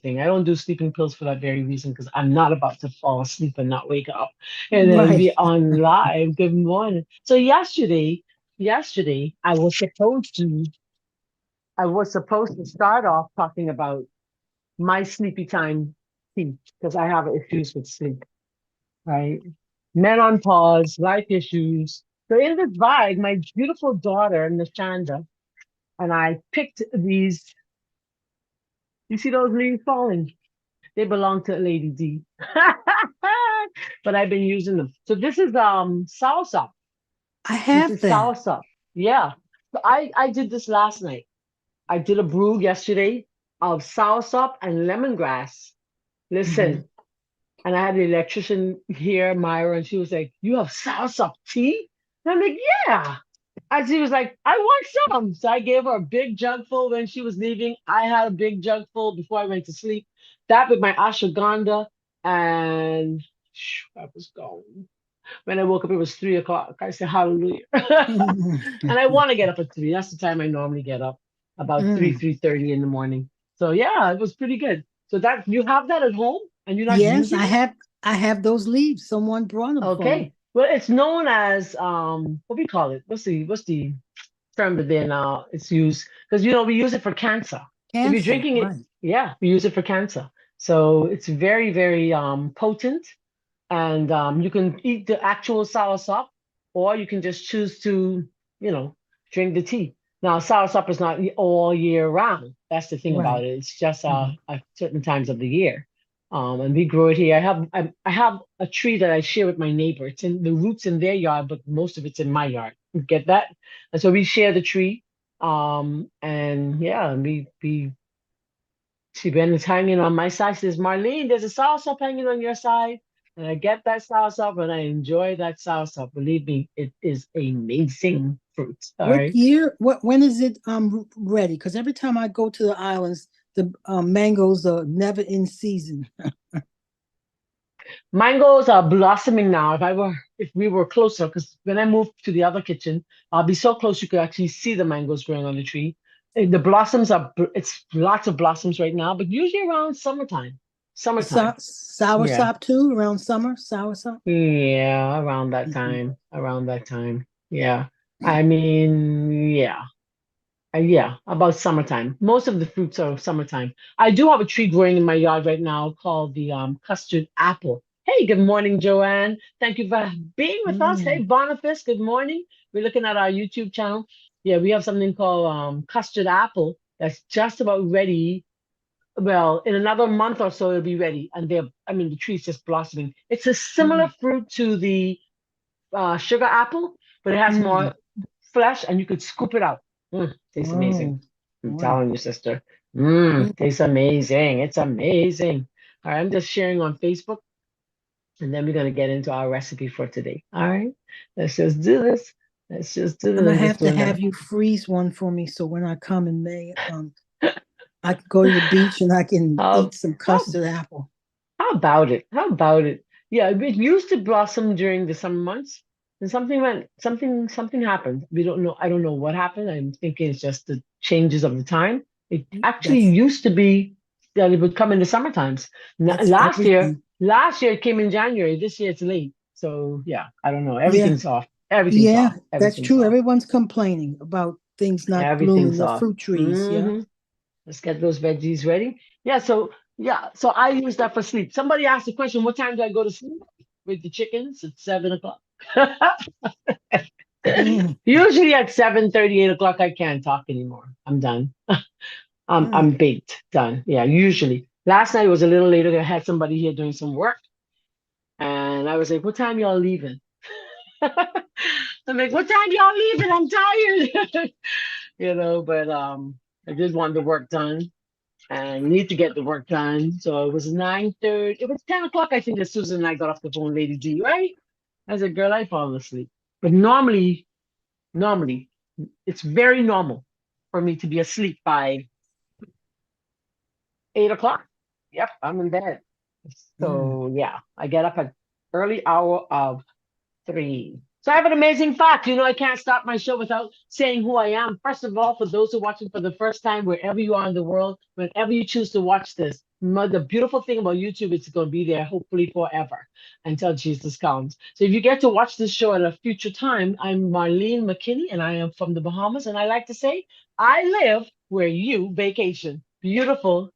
thing. I don't do sleeping pills for that very reason because I'm not about to fall asleep and not wake up and then Right. be on live. Good morning. So yesterday I was supposed to start off talking about my sleepy time tea because I have issues with sleep, right? Men on pause, life issues. So in this vibe, my beautiful daughter, Nashanda, and I picked these. You see those leaves falling? They belong to Lady D. But I've been using them. So this is salsa. I This have is that. salsa. Yeah. So I did this last night. I did a brew yesterday of salsa and lemongrass. Hmm. Listen, and I had the electrician here, Myra, and she was like, "You have salsa tea?" And I'm like, "Yeah." And she was like, "I want some." So I gave her a big jug full when she was leaving. I had a big jug full before I went to sleep. That with my ashwagandha, and I was gone. When I woke up, it was 3 o'clock. I said, "Hallelujah!" And I want to get up at 3. That's the time I normally get up, about three, Mm. 3:30 in the morning. So yeah, it was pretty good. So that you have that at home and you're not Yes, using I it? have. I have those leaves. Someone brought them for me. Okay. Well, it's known as what we call it? What's the term that then it's used? Because we use it for cancer. If you're Cancer. drinking it, Right. yeah, we use it for cancer. So it's very, very potent, and you can eat the actual soursop, or you can just choose to, you know, drink the tea. Now, soursop is not all year round. That's the thing about Right. it. It's just Hmm. at certain times of the year. And we grow it here. I have a tree that I share with my neighbor. It's in the roots in their yard, but most of it's in my yard. You get that? And so we share the tree. And yeah, we she been is hanging on my side. She says, Marlene, there's a soursop hanging on your side. And I get that soursop and I enjoy that soursop. Believe me, it is amazing fruit. All What right. year? What? When is it ready? Because every time I go to the islands, the mangoes are never in season. Mangoes are blossoming now. If we were closer, because when I moved to the other kitchen, I'll be so close you could actually see the mangoes growing on the tree. The blossoms it's lots of blossoms right now, but usually around summertime. Summertime. Sour Yeah. sop too around summer. Sour sop. Yeah, around that Mhm. time. Around that time. Yeah. I mean, yeah. Yeah, about summertime. Most of the fruits are summertime. I do have a tree growing in my yard right now called the custard apple. Hey, good morning, Joanne. Thank you for being with us. Hey, Mm. Boniface, good morning. We're looking at our YouTube channel. Yeah, we have something called custard apple that's just about ready. Well, in another month or so, it'll be ready. And the tree's just blossoming. It's a similar Mm. fruit to the sugar apple, but it has Mm. more flesh and you could scoop it out. Tastes amazing. Oh, I'm wow. telling you, sister. Mm. Tastes amazing. It's amazing. All right, I'm just sharing on Facebook and then we're going to get into our recipe for today. All right, let's just do this. Let's just do I'm this. gonna I'm just have to doing have that. you freeze one for me so when I come in May, I can go to the beach and I can How, eat some how, custard apple. how about it? How about it? Yeah, it used to blossom during the summer months. And something happened. We don't know. I don't know what happened. I'm thinking it's just the changes of the time. It actually That's used to be that it would come in the summer times. that's Last year, everything. last year it came in January. This year it's late. So yeah, I don't know. Yeah, Everything's off. Everything's yeah, off. that's Everything's true. off. Everyone's complaining about things not blooming, Everything's the off. fruit trees. Yeah. hmm Let's get those veggies ready. So I use that for sleep. Somebody asked the question, what time do I go to sleep with the chickens? It's 7 o'clock. Mm, Usually at 7:30, 8 o'clock, I can't talk anymore. I'm done. I'm mm. baked, done. Yeah, usually. Last night was a little later. I had somebody here doing some work, and I was like, "What time y'all leaving?" I'm like, "What time y'all leaving? I'm tired." But I did want the work done and need to get the work done. So it was 9:30. It was 10 o'clock, I think, that Susan and I got off the phone, Lady D, right? I said, girl, I fall asleep. But normally, it's very normal for me to be asleep by 8 o'clock. Yep, I'm in bed. Mm. So yeah, I get up at early hour of 3. So I have an amazing fact. I can't start my show without saying who I am. First of all, for those who are watching for the first time, wherever you are in the world, whenever you choose to watch this, The beautiful thing about YouTube, it's going to be there hopefully forever until Jesus comes. So if you get to watch this show at a future time, I'm Marlene McKinney and I am from the Bahamas. And I like to say, I live where you vacation. Beautiful,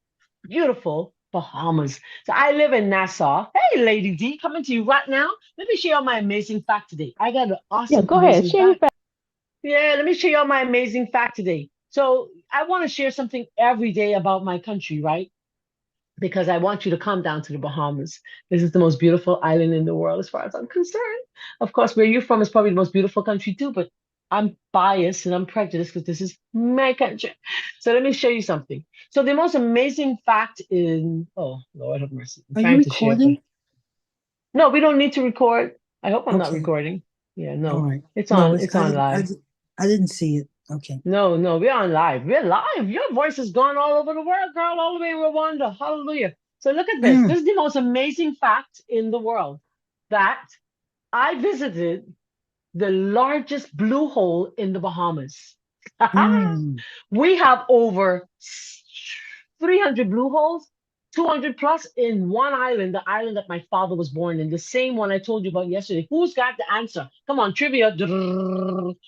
beautiful Bahamas. So I live in Nassau. Hey, Lady D, coming to you right now. Let me share my amazing fact today. I got an Yeah, awesome, go ahead. amazing Share your fact. fact. Yeah, let me show you all my amazing fact today. So I want to share something every day about my country, right? Because I want you to come down to the Bahamas. This is the most beautiful island in the world, as far as I'm concerned. Of course, where you're from is probably the most beautiful country too, but I'm biased and I'm prejudiced because this is my country. So let me show you something. So the most amazing fact in, oh Lord have mercy, I'm Are you trying to share, but recording? no, we don't need to record. I hope I'm not Okay. recording. Yeah, All no, right. it's No, on. It's on live. I didn't see it. Okay. No, no, we're on live. We're live. Your voice has gone all over the world, girl, all the way in Rwanda. Hallelujah. So look at this. Mm, This is the most amazing fact in the world that I visited the largest blue hole in the Bahamas. mm, We have over 300 blue holes, 200 plus in one island, the island that my father was born in, the same one I told you about yesterday. Who's got the answer? Come on, trivia.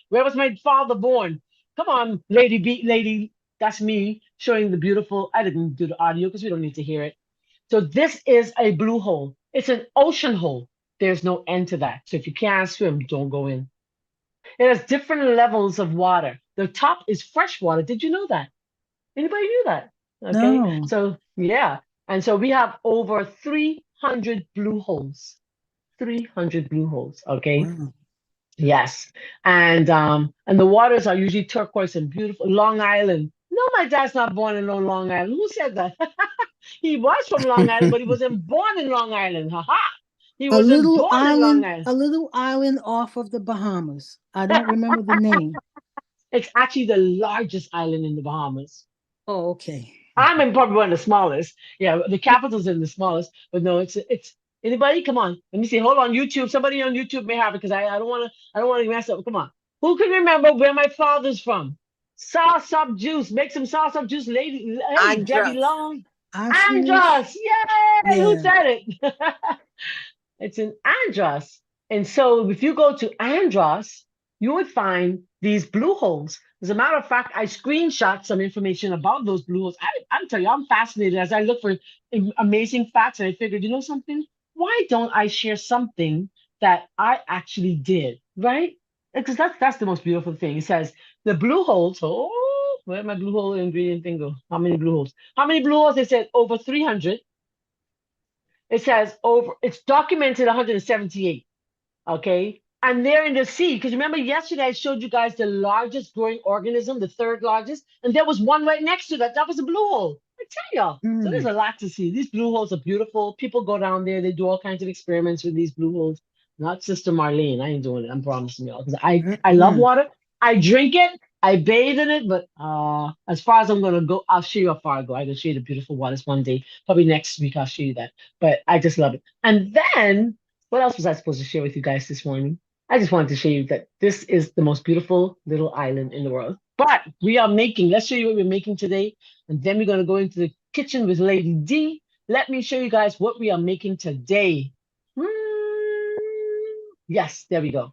Where was my father born? Come on, Lady B, Lady. That's me showing the beautiful. I didn't do the audio because we don't need to hear it. So this is a blue hole. It's an ocean hole. There's no end to that. So if you can't swim, don't go in. It has different levels of water. The top is fresh water. Did you know that? Anybody knew that? Okay. no. So yeah. And so we have over 300 blue holes. 300 blue holes. Okay. Wow. Yes. And the waters are usually turquoise and beautiful. Long Island. No, my dad's not born in no Long Island. Who said that? He was from Long Island, but he wasn't born in Long Island. Ha ha. He wasn't born in Long Island. A little island off of the Bahamas. I don't remember the name. It's actually the largest island in the Bahamas. Oh, okay. I'm in probably one of the smallest. Yeah, the capital's in the smallest, but no, it's anybody. Come on, let me see. Hold on, YouTube. Somebody on YouTube may have it because I don't want to mess up. Come on, who can remember where my father's from? Sauce up juice. Make some sauce up juice, lady. Hey, Debbie Andros. Long. Andros. Andros. Yay! Who Yeah. said it? It's in Andros. And so if you go to Andros, you would find these blue holes. As a matter of fact, I screenshot some information about those blue holes. I'm telling you, I'm fascinated as I look for amazing facts. And I figured, you know something? Why don't I share something that I actually did, right? Because that's the most beautiful thing. It says the blue holes. Oh, where my blue hole ingredient thing go? How many blue holes? How many blue holes? They said over 300. It says over, it's documented 178. Okay. And they're in the sea. Because remember, yesterday I showed you guys the largest growing organism, the third largest, and there was one right next to that. That was a blue hole. I tell y'all. So there's Mm, a lot to see. These blue holes are beautiful. People go down there, they do all kinds of experiments with these blue holes. Not Sister Marlene. I ain't doing it. I'm promising y'all. Because I love mm. water. I drink it. I bathe in it. But as far as I'm gonna go, I'll show you how far I go. I can show you the beautiful waters one day. Probably next week I'll show you that. But I just love it. And then what else was I supposed to share with you guys this morning? I just wanted to show you that this is the most beautiful little island in the world. But we are making, let's show you what we're making today. And then we're going to go into the kitchen with Lady D. Let me show you guys what we are making today. Yes, there we go.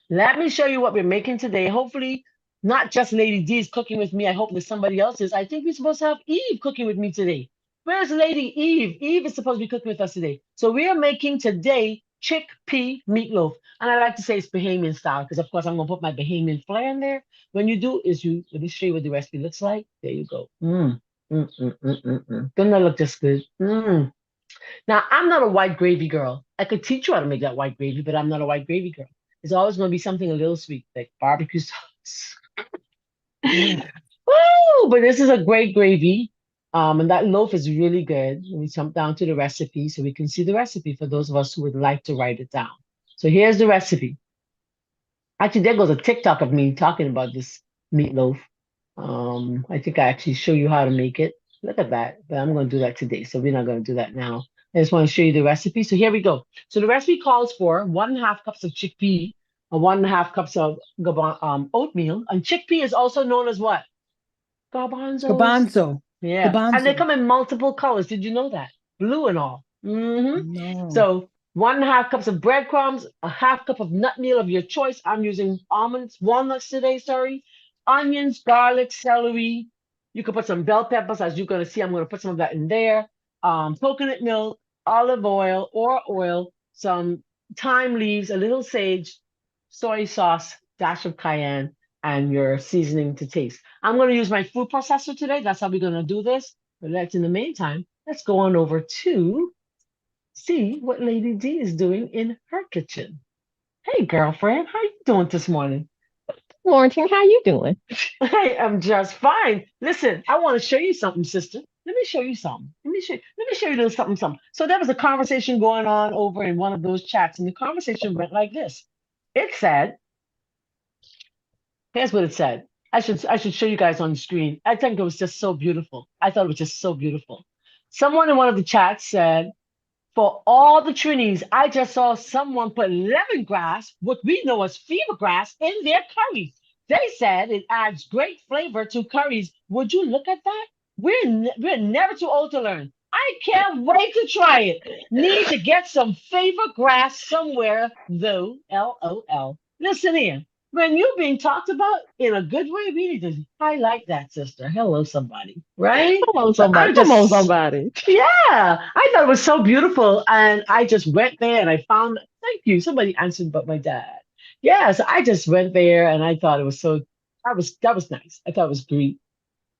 Let me show you what we're making today. Hopefully, not just Lady D is cooking with me. I hope there's somebody else is. I think we're supposed to have Eve cooking with me today. Where's Lady Eve? Eve is supposed to be cooking with us today. So we are making today chickpea meatloaf. And I like to say it's Bahamian style because, of course, I'm going to put my Bahamian flair in there. When you do, let me show you what the recipe looks like. There you go. Doesn't that look just good? Now, I'm not a white gravy girl. I could teach you how to make that white gravy, but I'm not a white gravy girl. It's always going to be something a little sweet, like barbecue sauce. Mm. Woo! But this is a great gravy. And that loaf is really good. Let me jump down to the recipe so we can see the recipe for those of us who would like to write it down. So here's the recipe. Actually, there goes a TikTok of me talking about this meatloaf. I think I actually show you how to make it. Look at that. But I'm going to do that today. So we're not going to do that now. I just want to show you the recipe. So here we go. So the recipe calls for 1.5 cups of chickpea, 1.5 cups of oatmeal. And chickpea is also known as what? Garbanzos. Garbanzo. Yeah, and they Garbanzo. come in multiple colors. Did you know that? Blue and all. No. So 1.5 cups of breadcrumbs, a half cup of nut meal of your choice. I'm using almonds, walnuts today, sorry. Onions, garlic, celery. You could put some bell peppers, as you're gonna see. I'm gonna put some of that in there. Coconut milk, olive oil or oil, some thyme leaves, a little sage, soy sauce, dash of cayenne, and your seasoning to taste. I'm going to use my food processor today. That's how we're going to do this. But let's, in the meantime, let's go on over to see what Lady D is doing in her kitchen. Hey, girlfriend, how you doing this morning? Florentine, how you doing? I am just fine. Listen, I want to show you something, sister. Let me show you something. Let me show you a little something, something. So there was a conversation going on over in one of those chats, and the conversation went like this. It said, here's what it said. I should show you guys on the screen. I think it was just so beautiful. I thought it was just so beautiful. Someone in one of the chats said, for all the Trinis, I just saw someone put lemongrass, what we know as fever grass, in their curries. They said it adds great flavor to curries. Would you look at that? We're never too old to learn. I can't wait to try it. Need to get some fever grass somewhere, though. LOL. Listen here. When you're being talked about in a good way, we need to highlight that, sister. Hello, somebody. Right? Come on, So somebody. I'm Come on, just somebody. yeah, I thought it was so beautiful. And I just went there and I found, thank you. Somebody answered but my dad. Yeah, so I just went there and I thought it was so that was nice. I thought it was great,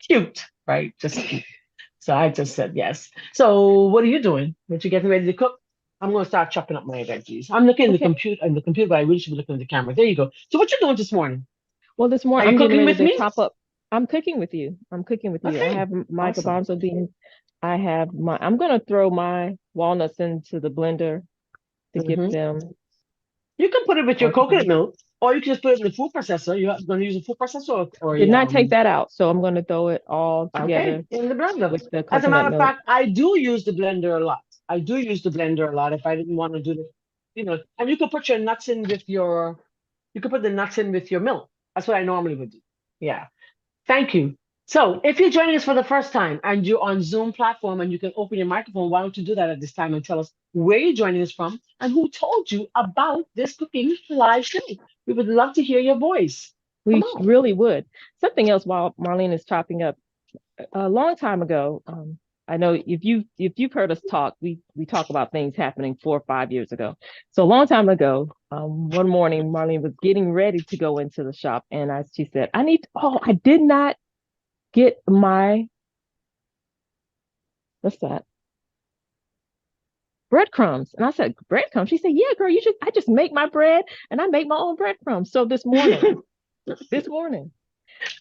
cute, right? Just cute. So I just said yes. So what are you doing? What you getting ready to cook? I'm gonna start chopping up my veggies. I'm looking at the Okay. computer, but I really should be looking at the camera. There you go. So what you doing this morning? Well, this Are morning you I'm getting cooking ready with to me? chop up. I'm cooking with you. I'm cooking with you. I Okay, have my awesome. garbanzo beans. I have my. I'm gonna throw my walnuts into the blender to get hmm them You can put it with your all coconut together. milk, or you can just put it in the food processor. You're going to use a food processor or Did not take that out, so I'm gonna throw it all okay together in the blender. with the As a coconut matter of milk. fact, I do use the blender a lot. I do use the blender a lot if I didn't want to do the, and you can put your nuts in with your, you can put the nuts in with your milk. That's what I normally would do. Yeah. Thank you. So, if you're joining us for the first time and you're on Zoom platform and you can open your microphone, why don't you do that at this time and tell us where you're joining us from and who told you about this cooking live show? We would love to hear your voice. Come on. Really would. Something else while Marlene is chopping up. A long time ago, I know if you've heard us talk, we talk about things happening 4 or 5 years ago. So a long time ago, one morning Marlene was getting ready to go into the shop, and she said, "I need. Oh, I did not get my what's that breadcrumbs." And I said, "Breadcrumbs?" She said, "Yeah, girl, you should. I just make my bread, and I make my own breadcrumbs." So this morning,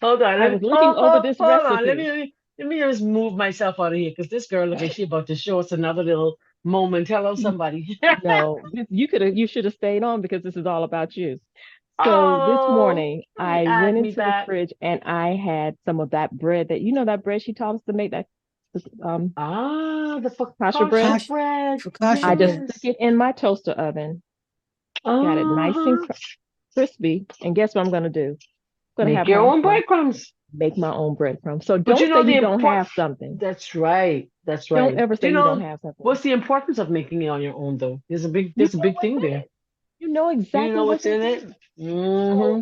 Hold on. I Let me was looking over this hold on. Let recipe. me let me let me just move myself out of here because this girl look like she about to show us another little moment. Hello, somebody. No, you should have stayed on because this is all about you. So this Oh, morning let me I went add me into the back. fridge and I had some of that bread that bread she taught us to make, that Ah, the passion bread. focaccia Kash, bread. focaccia I just bread. stuck Yes. it in my toaster oven, got it nice and Uh-huh. crispy, and guess what I'm gonna do? I'm gonna Make have your my own my breadcrumbs. make my own breadcrumbs. So But you don't say know the you don't import. have something. That's right. That's Don't right. ever Do say you you don't know have something. what's the importance of making it on your own though? You There's a know big what's thing in there. it. You know Do you exactly know what's what's in in it. it? So Mm-hmm.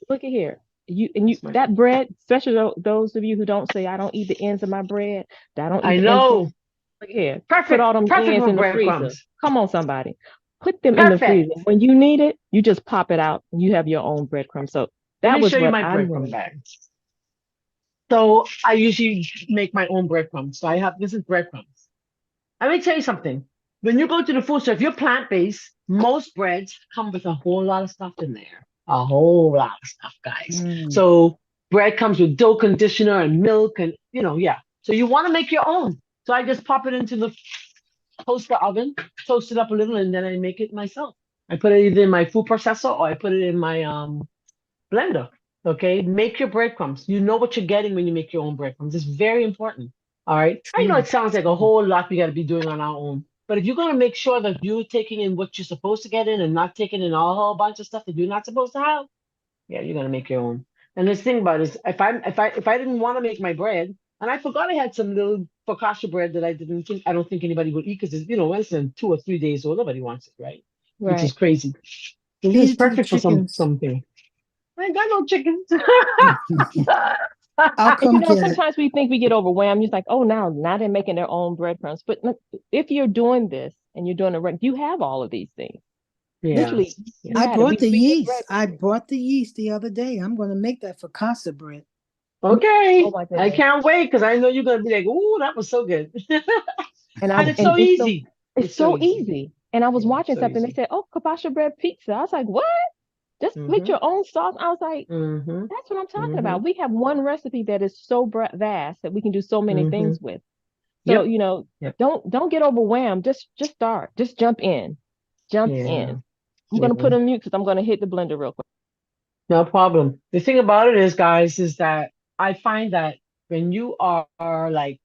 look at here. You That's right. that bread, especially those of you who don't say I don't eat the ends of my bread, that I don't eat I the ends. Look know. here. Put Perfect. all them Perfect ends for in the freezer. breadcrumbs. Come on, somebody. Put them in the freezer. Perfect. When you need it, you just pop it out and you have your own breadcrumbs. So Let that me was show you what my I'm breadcrumb going to bag. So I usually make my own breadcrumbs. So I have this is breadcrumbs. Let me tell you something. When you go to the food store, if you're plant-based, most breads come with a whole lot of stuff in there. A whole lot of stuff, guys. Mm. So bread comes with dough conditioner and milk and yeah. So you want to make your own. So I just pop it into the toaster oven, toast it up a little, and then I make it myself. I put it either in my food processor or I put it in my blender. Okay, make your breadcrumbs. You know what you're getting when you make your own breadcrumbs. It's very important. All right. I know True. it sounds like a True. whole lot we got to be doing on our own, but if you're going to make sure that you're taking in what you're supposed to get in and not taking in a whole bunch of stuff that you're not supposed to have, yeah, you're going to make your own. And this thing about it is, if I didn't want to make my bread, And I forgot I had some little focaccia bread that I don't think anybody would eat because it's, less than 2 or 3 days old. Nobody wants it, right? Which is Right. crazy. This is Feed it to the perfect for chickens. something. I ain't got no chickens. I'll And come get it. sometimes we think we get overwhelmed. It's like, oh, now they're making their own breadcrumbs. But look, if you're doing this and you're doing it right, you have all of these things. Yeah. Literally, Yeah. you I had it. brought the We get yeast. bread. I brought the yeast the other day. I'm going to make that for casa bread. Oh Okay. my I goodness. can't wait because I know you're gonna be like, "Ooh, that was so good." And it's And so it's so easy. it's It's so so easy. easy. And I was Yeah, watching so something. They easy. said, "Oh, kibosh bread pizza." I was like, "What? Just put Mm-hmm. your own sauce." I was like, Mm-hmm. "That's what I'm talking Mm-hmm. about." We have one recipe that is so vast that we can do so many Mm-hmm. things with. So Yep. Yep. don't get overwhelmed. Just start. Just jump in. Jump Yeah. in. I'm gonna Yeah. put on mute because I'm gonna hit the blender real quick. No problem. The thing about it is, guys, is that I find that when you are like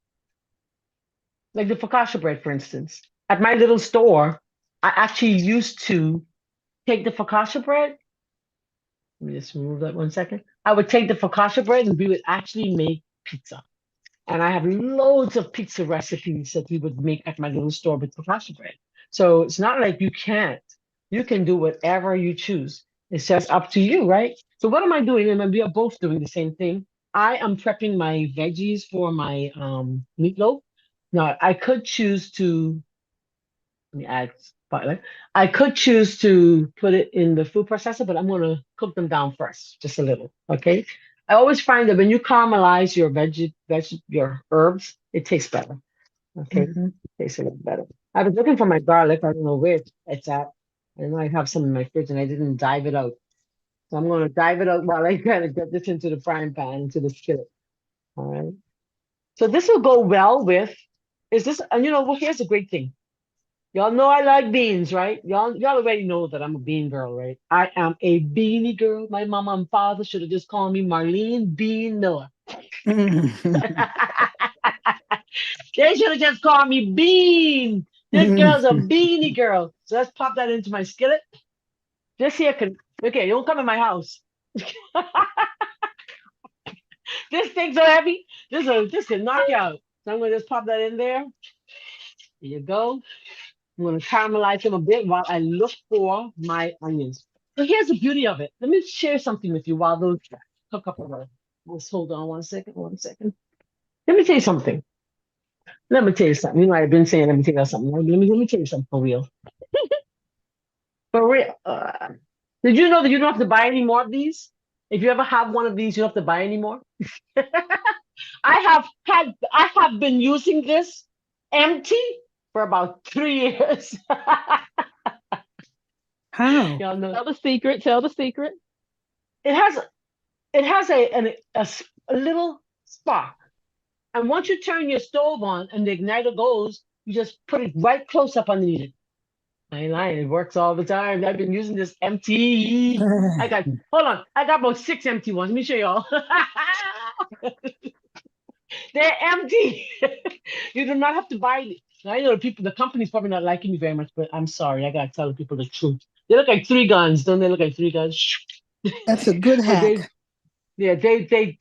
the focaccia bread, for instance, at my little store, I actually used to take the focaccia bread. Let me just remove that 1 second. I would take the focaccia bread and we would actually make pizza. And I have loads of pizza recipes that we would make at my little store with focaccia bread. So it's not like you can't. You can do whatever you choose. It's just up to you, right? So what am I doing? And we are both doing the same thing. I am prepping my veggies for my meatloaf. Now I could choose to let me add spotlight. I could choose to put it in the food processor, but I'm gonna cook them down first, just a little. Okay. I always find that when you caramelize your your herbs, it tastes better. Okay, Mhm. tastes a little better. I was looking for my garlic. I don't know where it's at. I know I have some in my fridge and I didn't dive it out. So I'm gonna dive it out while I kind of get this into the frying pan, into the skillet. All right. So this will go well with. Is this? And well, here's the great thing. Y'all know I like beans, right? Y'all already know that I'm a bean girl, right? I am a beanie girl. My mama and father should have just called me Marlene Bean Miller. They should have just called me Bean. This girl's a beanie girl. So let's pop that into my skillet. This here can okay, don't come in my house. This thing's so heavy. This can knock you out. So I'm gonna just pop that in there. There you go. I'm going to caramelize them a bit while I look for my onions. So here's the beauty of it. Let me share something with you while those cook up a little. Just hold on 1 second, 1 second. Let me tell you something. Let me tell you something. I've been saying let me tell you something. Let me tell you something for real. For real. Did you know that you don't have to buy any more of these? If you ever have one of these, you don't have to buy any more. I have been using this empty for about 3 years. How? Y'all know Tell the secret. Tell the secret. it has a little spark. And once you turn your stove on and the igniter goes, you just put it right close up underneath it. I ain't lying, it works all the time. I've been using this empty. Hold on, I got about 6 empty ones. Let me show y'all. They're empty. You do not have to buy it. I know the company's probably not liking me very much, but I'm sorry. I gotta tell people the truth. They look like three guns, don't they? Look like three guns. That's a good But they hack. Yeah, they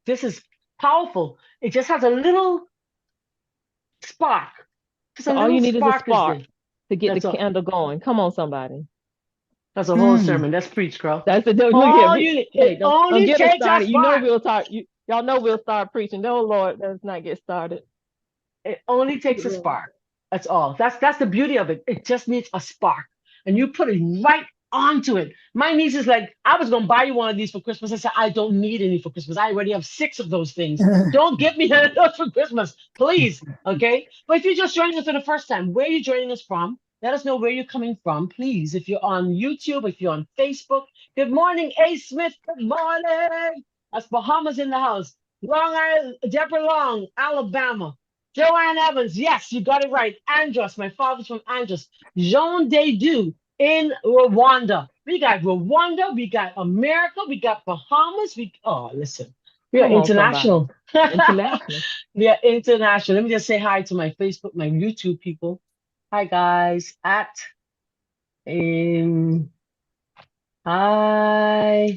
this is powerful. It just has a little spark. Just a So all little you need is a spark is spark there. to get the That's a candle going. Come on, somebody. that's a whole Mm. sermon. That's preach, girl. That's the look here. All you Hey, it don't only get us takes a started. You know spark. we'll start. Y'all know we'll start preaching. No, Lord, let's not get started. It only takes a spark. That's all. That's the beauty of it. It just needs a spark. And you put it right onto it. My niece is like, I was gonna buy you one of these for Christmas. I said, I don't need any for Christmas. I already have 6 of those things. Don't give me another for Christmas, please. Okay. But if you're just joining us for the first time, where are you joining us from? Let us know where you're coming from, please. If you're on YouTube, if you're on Facebook, good morning, A. Smith. Good morning. That's Bahamas in the house. Long Island, Deborah Long, Alabama. Joanne Evans, yes, you got it right. Andros, my father's from Andros. Jean Dedu in Rwanda. We got Rwanda, we got America, we got Bahamas. Listen, we are Come on, somebody. international. International. We are international. Let me just say hi to my Facebook, my YouTube people. Hi guys, um, hi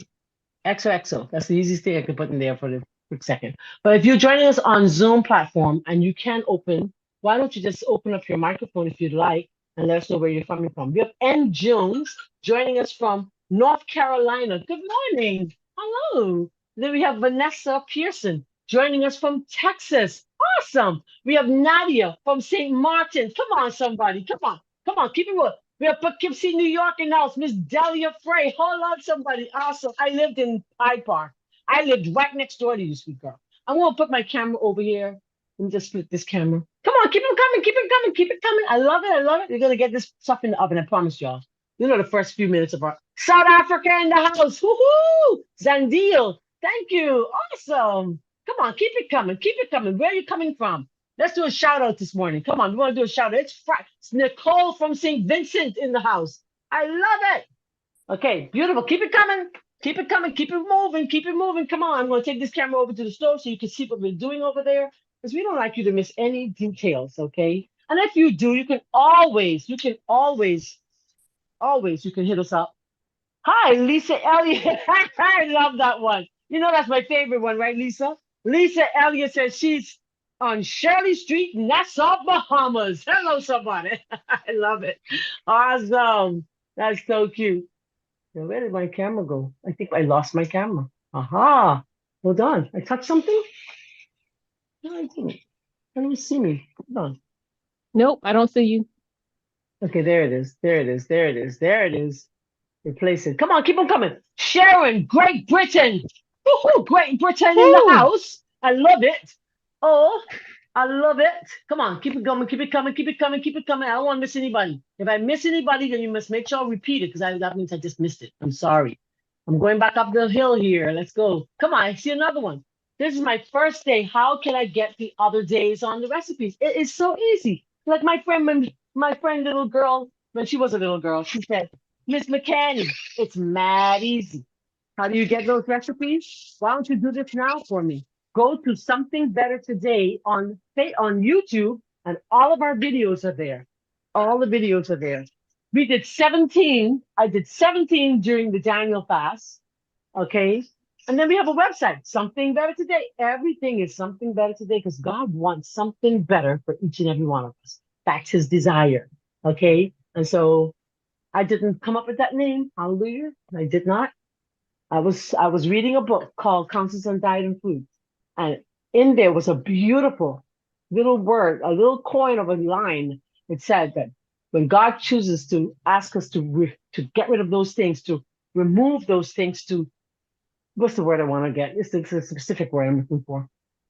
XOXO. That's the easiest thing I could put in there for them. quick second. But if you're joining us on Zoom platform and you can open, why don't you just open up your microphone if you'd like and let us know where you're coming from? We have N. Jones joining us from North Carolina. Good morning. Hello. Then we have Vanessa Pearson joining us from Texas. Awesome. We have Nadia from St. Martin. Come on, somebody. Come on. Come on. Keep it moving. We have Poughkeepsie, New York in the house. Miss Delia Frey. Hold on, somebody. Awesome. I lived in Hyde Park. I lived right next door to you, sweet girl. I'm gonna put my camera over here. Let me just split this camera. Come on, keep it coming, keep it coming, keep it coming. I love it, I love it. We're gonna get this stuff in the oven, I promise y'all. You know the first few minutes of our South Africa in the house. Woohoo! Zandil, thank you. Awesome. Come on, keep it coming, keep it coming. Where are you coming from? Let's do a shout out this morning. Come on, we want to do a shout out. It's Nicole from St. Vincent in the house. I love it. Okay, beautiful. Keep it coming. Keep it coming. Keep it moving. Keep it moving. Come on. I'm going to take this camera over to the stove so you can see what we're doing over there because we don't like you to miss any details. Okay. And if you do, you can hit us up. Hi, Lisa Elliott. I love that one. You know, that's my favorite one, right, Lisa? Lisa Elliott says she's on Shirley Street, Nassau, Bahamas. Hello, somebody. I love it. Awesome. That's so cute. Now, where did my camera go? I think I lost my camera. Aha. Hold on. I touched something? No, I didn't. I don't see me. Hold on. Nope, I don't see you. Okay, there it is. There it is. There it is. There it is. Replace it. Come on, keep on coming. Sharon, Great Britain. Woohoo, Great Britain in the Woo! house. I love it. Oh, I love it. Come on, keep it going, keep it coming, keep it coming, keep it coming. I don't want to miss anybody. If I miss anybody, then you must make sure I repeat it because that means I just missed it. I'm sorry. I'm going back up the hill here. Let's go. Come on, I see another one. This is my first day. How can I get the other days on the recipes? It is so easy. Like my friend little girl, when she was a little girl, she said, Miss McCanny, it's mad easy. How do you get those recipes? Why don't you do this now for me? Go to Something Better Today on YouTube, and all of our videos are there. All the videos are there. We did 17. I did 17 during the Daniel fast. Okay. And then we have a website, Something Better Today. Everything is something better today because God wants something better for each and every one of us. That's his desire. Okay. And so I didn't come up with that name. Hallelujah. I did not. I was reading a book called Counsels on Diet and Food, and in there was a beautiful little word, a little coin of a line. It said that when God chooses to ask us to get rid of those things, to remove those things, to what's the word I want to get? It's a specific word I'm looking for.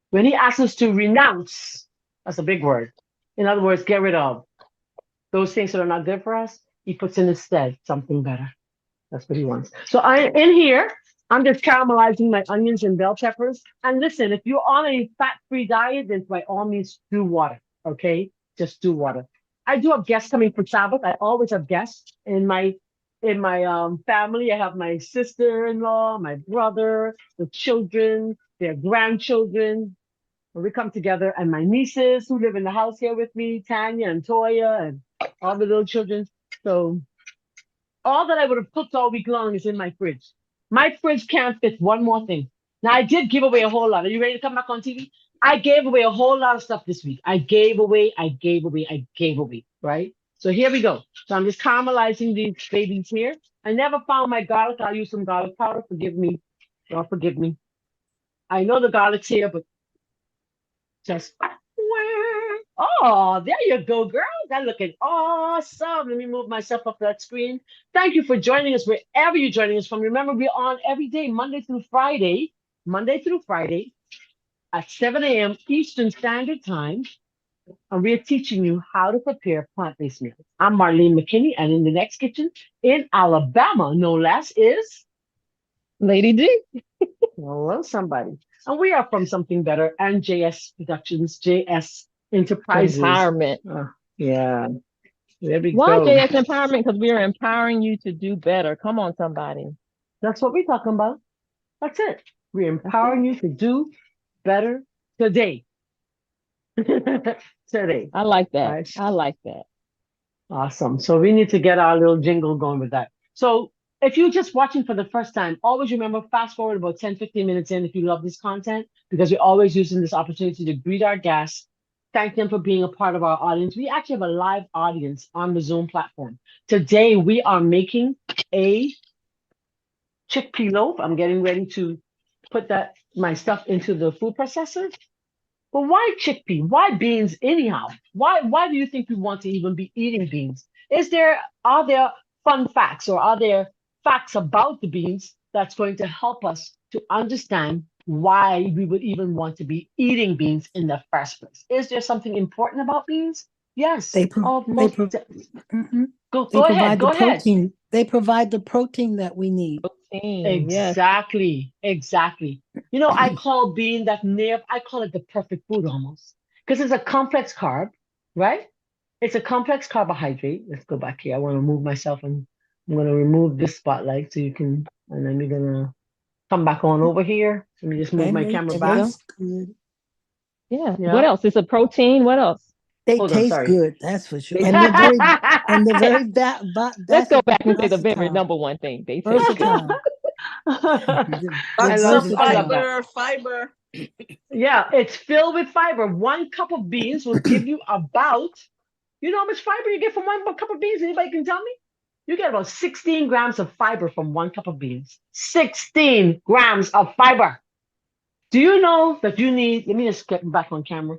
When He asks us to renounce, that's a big word. In other words, get rid of those things that are not good for us. He puts in instead something better. That's what he wants. So in here, I'm just caramelizing my onions and bell peppers. And listen, if you're on a fat-free diet, then by all means do water. Okay, just do water. I do have guests coming for Sabbath. I always have guests in my family. I have my sister-in-law, my brother, the children, their grandchildren. And we come together, and my nieces who live in the house here with me, Tanya and Toya, and all the little children. So all that I would have cooked all week long is in my fridge. My fridge can't fit one more thing. Now, I did give away a whole lot. Are you ready to come back on TV? I gave away a whole lot of stuff this week. I gave away, right? So here we go. So I'm just caramelizing these babies here. I never found my garlic. I'll use some garlic powder. Forgive me. Y'all forgive me. I know the garlic's here, but just oh, there you go, girl. That looking awesome. Let me move myself off that screen. Thank you for joining us wherever you're joining us from. Remember, we're on every day, Monday through Friday at 7 a.m. Eastern Standard Time. And we're teaching you how to prepare plant-based meals. I'm Marlene McKinney, and in the next kitchen in Alabama, no less, is Lady D. hello, somebody. And we are from Something Better and JS Productions, JS Enterprises. Empowerment. Yeah, there we Why go. JS Empowerment? Because we are empowering you to do better. Come on, somebody. That's what we're talking about. That's it. We're empowering you to do better today. Today. I like that. Right? I like that. Awesome. So we need to get our little jingle going with that. So if you're just watching for the first time, always remember fast forward about 10, 15 minutes in if you love this content, because we're always using this opportunity to greet our guests, thank them for being a part of our audience. We actually have a live audience on the Zoom platform. Today, we are making a chickpea loaf. I'm getting ready to put my stuff into the food processor. But why chickpea? Why beans anyhow? Why do you think we want to even be eating beans? Are there fun facts, or are there facts about the beans that's going to help us to understand why we would even want to be eating beans in the first place? Is there something important about beans? Yes. They pro- Oh, they most pro- mhm. go They go ahead. provide the Go ahead. protein. They provide the protein that we need. Protein, yes. Exactly, exactly. I call it the perfect food almost. Because it's a complex carb, right? It's a complex carbohydrate. Let's go back here. I want to move myself, and I'm going to remove this spotlight so you can, and then we're going to come back on over here. Let me just move my camera There we back. go. Taste good. Yeah. What Yeah. else? It's a protein. What else? They Hold on, taste sorry. good. That's for sure. They And they're very and they're very Let's go back and say the very versatile. number one thing. They taste good. Versatile. They're I Lots love of I love versatile. that. fiber. Yeah, it's filled with fiber. 1 cup of beans will give you about, you know how much fiber you get from 1 cup of beans? Anybody can tell me? You get about 16 grams of fiber from 1 cup of beans. 16 grams of fiber. Do you know that you need, let me just get back on camera.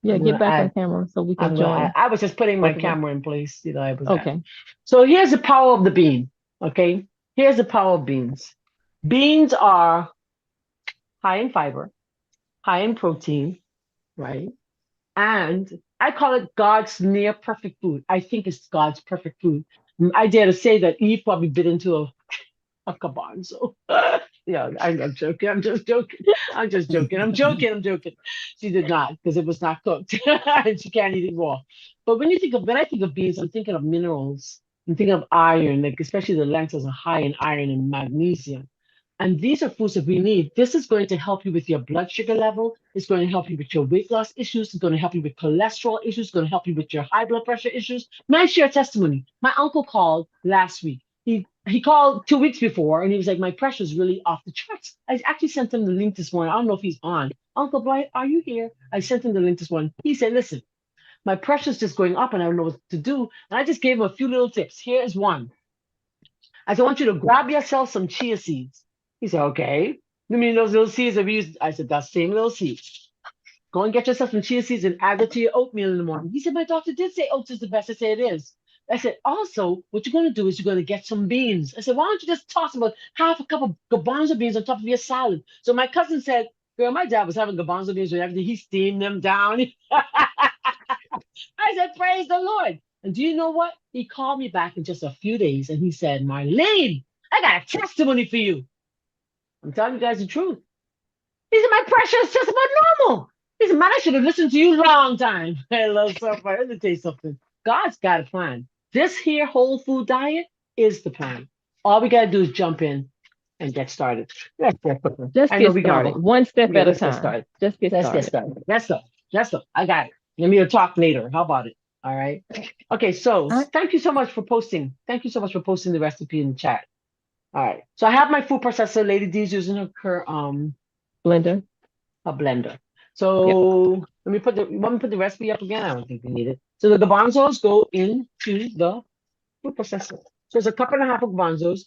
Yeah, I'm get gonna back on add, camera so we can I'm gonna add, join I was just putting my both of us. camera in place, I was at. Okay. So here's the power of the bean. Okay. Here's the power of beans. Beans are high in fiber, high in protein, right? And I call it God's near perfect food. I think it's God's perfect food. I dare to say that Eve probably bit into a garbanzo. Yeah, I'm joking. I'm just joking. I'm just joking. I'm joking. I'm joking. She did not, because it was not cooked, and she can't eat it raw. But when I think of beans, I'm thinking of minerals. I'm thinking of iron, like especially the lentils are high in iron and magnesium. And these are foods that we need. This is going to help you with your blood sugar level. It's going to help you with your weight loss issues. It's going to help you with cholesterol issues. It's going to help you with your high blood pressure issues. May I share a testimony? My uncle called last week. He called 2 weeks before, and he was like, my pressure's really off the charts. I actually sent him the link this morning. I don't know if he's on. Uncle Brian, are you here? I sent him the link this morning. He said, listen, my pressure's just going up and I don't know what to do. And I just gave him a few little tips. Here's one. I said, I want you to grab yourself some chia seeds. He said, okay. You mean those little seeds that we used? I said, that same little seeds. Go and get yourself some chia seeds and add it to your oatmeal in the morning. He said, my doctor did say oats is the best. I said, it is. I said, also, what you're going to do is you're going to get some beans. I said, why don't you just toss about half a cup of garbanzo beans on top of your salad? So my cousin said, girl, my dad was having garbanzo beans with everything. He steamed them down. I said, praise the Lord. And do you know what? He called me back in just a few days and he said, Marlene, I got a testimony for you. I'm telling you guys the truth. He said, my pressure is just about normal. He said, man, I should have listened to you long time. I love something. Let me tell you something. God's got a plan. This here whole food diet is the plan. All we got to do is jump in and get started. Just I know get we got started. One step at a let's get time. started. Just get Let's get started. started. That's all. I got it. Let me talk later. How about it? All right. Okay. So I, thank you so much for posting. Thank you so much for posting the recipe in the chat. All right. So I have my food processor. Lady D's using her Blender. a blender. Yep. So let me put the recipe up again. I don't think we need it. So the garbanzos go into the food processor. So it's a cup and a half of garbanzos.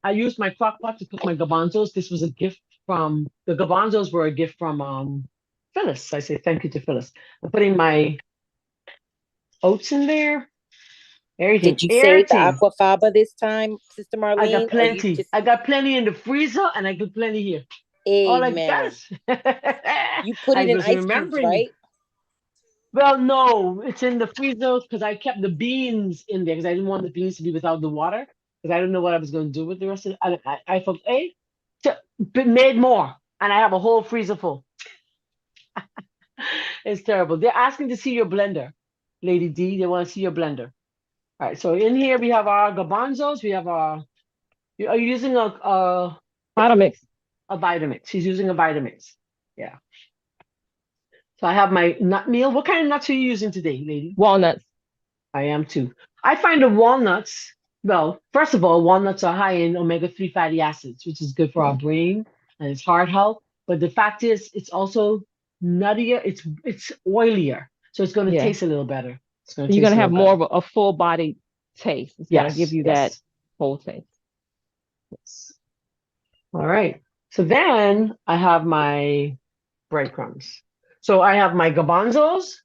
I used my crock pot to cook my garbanzos. This was a gift from the garbanzos were a gift from Phyllis. I say thank you to Phyllis. I'm putting my oats in there. Everything. Did you save the Everything. aquafaba this time, Sister I got Marlene, or you plenty. just I got plenty in the freezer and I got plenty here. All I amen? guess. You put I it in was ice cubes, remembering. right? Well, no, it's in the freezer because I kept the beans in there because I didn't want the beans to be without the water because I didn't know what I was going to do with the rest of it. I thought, hey, made more, and I have a whole freezer full. It's terrible. They're asking to see your blender, Lady D. They want to see your blender. All right, so in here we have our garbanzos. We have our. Are you using Vitamix. a Vitamix? She's using a Vitamix. Yeah. So I have my nut meal. What kind of nuts are you using today, lady? Walnuts. I am too. I find the walnuts Well, first of all, walnuts are high in omega-3 fatty acids, which is good for our brain and it's heart health. But the fact is, it's also nuttier. It's oilier, so it's going to Yeah. taste a little better. It's going to You're taste gonna a have little more better. of a full body taste. It's gonna give Yes, you that yes, whole taste. yes. All right. So then I have my breadcrumbs. So I have my garbanzos.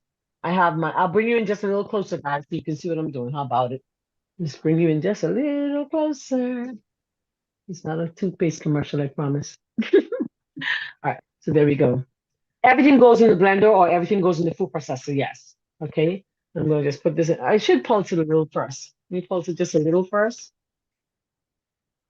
I'll bring you in just a little closer, guys, so you can see what I'm doing. How about it? Just bring you in just a little closer. It's not a toothpaste commercial, I promise. All right, so there we go. Everything goes in the blender or everything goes in the food processor, yes. Okay, I'm gonna just put this in. I should pulse it a little first. Let me pulse it just a little first.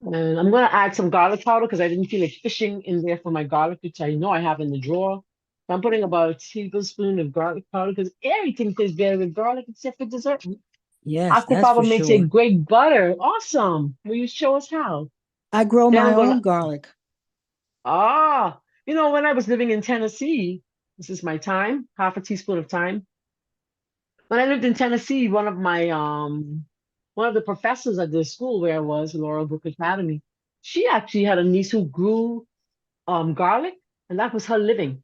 And I'm gonna add some garlic powder because I didn't feel like fishing in there for my garlic, which I know I have in the drawer. So I'm putting about a tablespoon of garlic powder because everything tastes better with garlic except for dessert. Yes, that's for Aquafaba makes a sure. great butter. Awesome. Will you show us how? I grow Then my I'm own gonna garlic. when I was living in Tennessee, this is my thyme, half a teaspoon of thyme. When I lived in Tennessee, one of the professors at the school where I was, Laurel Brook Academy, she actually had a niece who grew garlic, and that was her living.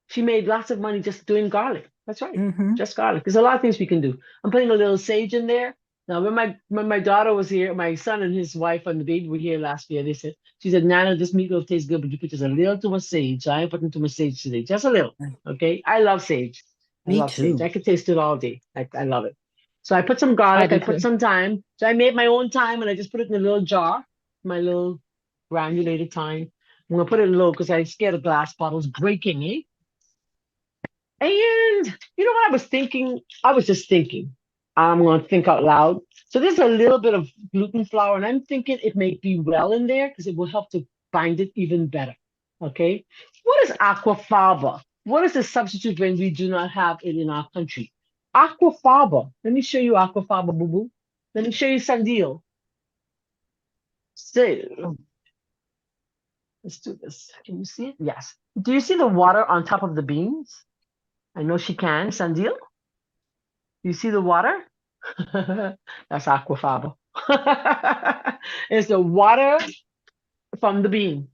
She made lots of money just doing garlic. That's right, Mm-hmm. just garlic. There's a lot of things we can do. I'm putting a little sage in there. Now, when my daughter was here, my son and his wife and the baby were here last year. She said, Nana, this meatloaf tastes good, but you put just a little too much sage. So I ain't putting too much sage today, just a little. Okay, I love sage. I Me love sage. too. I could taste it all day. I love it. So I put some I garlic. do I put too. some thyme. So I made my own thyme and I just put it in a little jar, my little granulated thyme. I'm gonna put it low because I'm scared of glass bottles breaking, eh? And you know what I was thinking? I was just thinking. I'm going to think out loud. So there's a little bit of gluten flour, and I'm thinking it may be well in there because it will help to bind it even better. Okay. What is aquafaba? What is the substitute when we do not have it in our country? Aquafaba. Let me show you aquafaba, boo boo. Let me show you sandil. So let's do this. Can you see it? Yes. Do you see the water on top of the beans? I know she can. Sandil? You see the water? That's aquafaba. It's the water from the bean.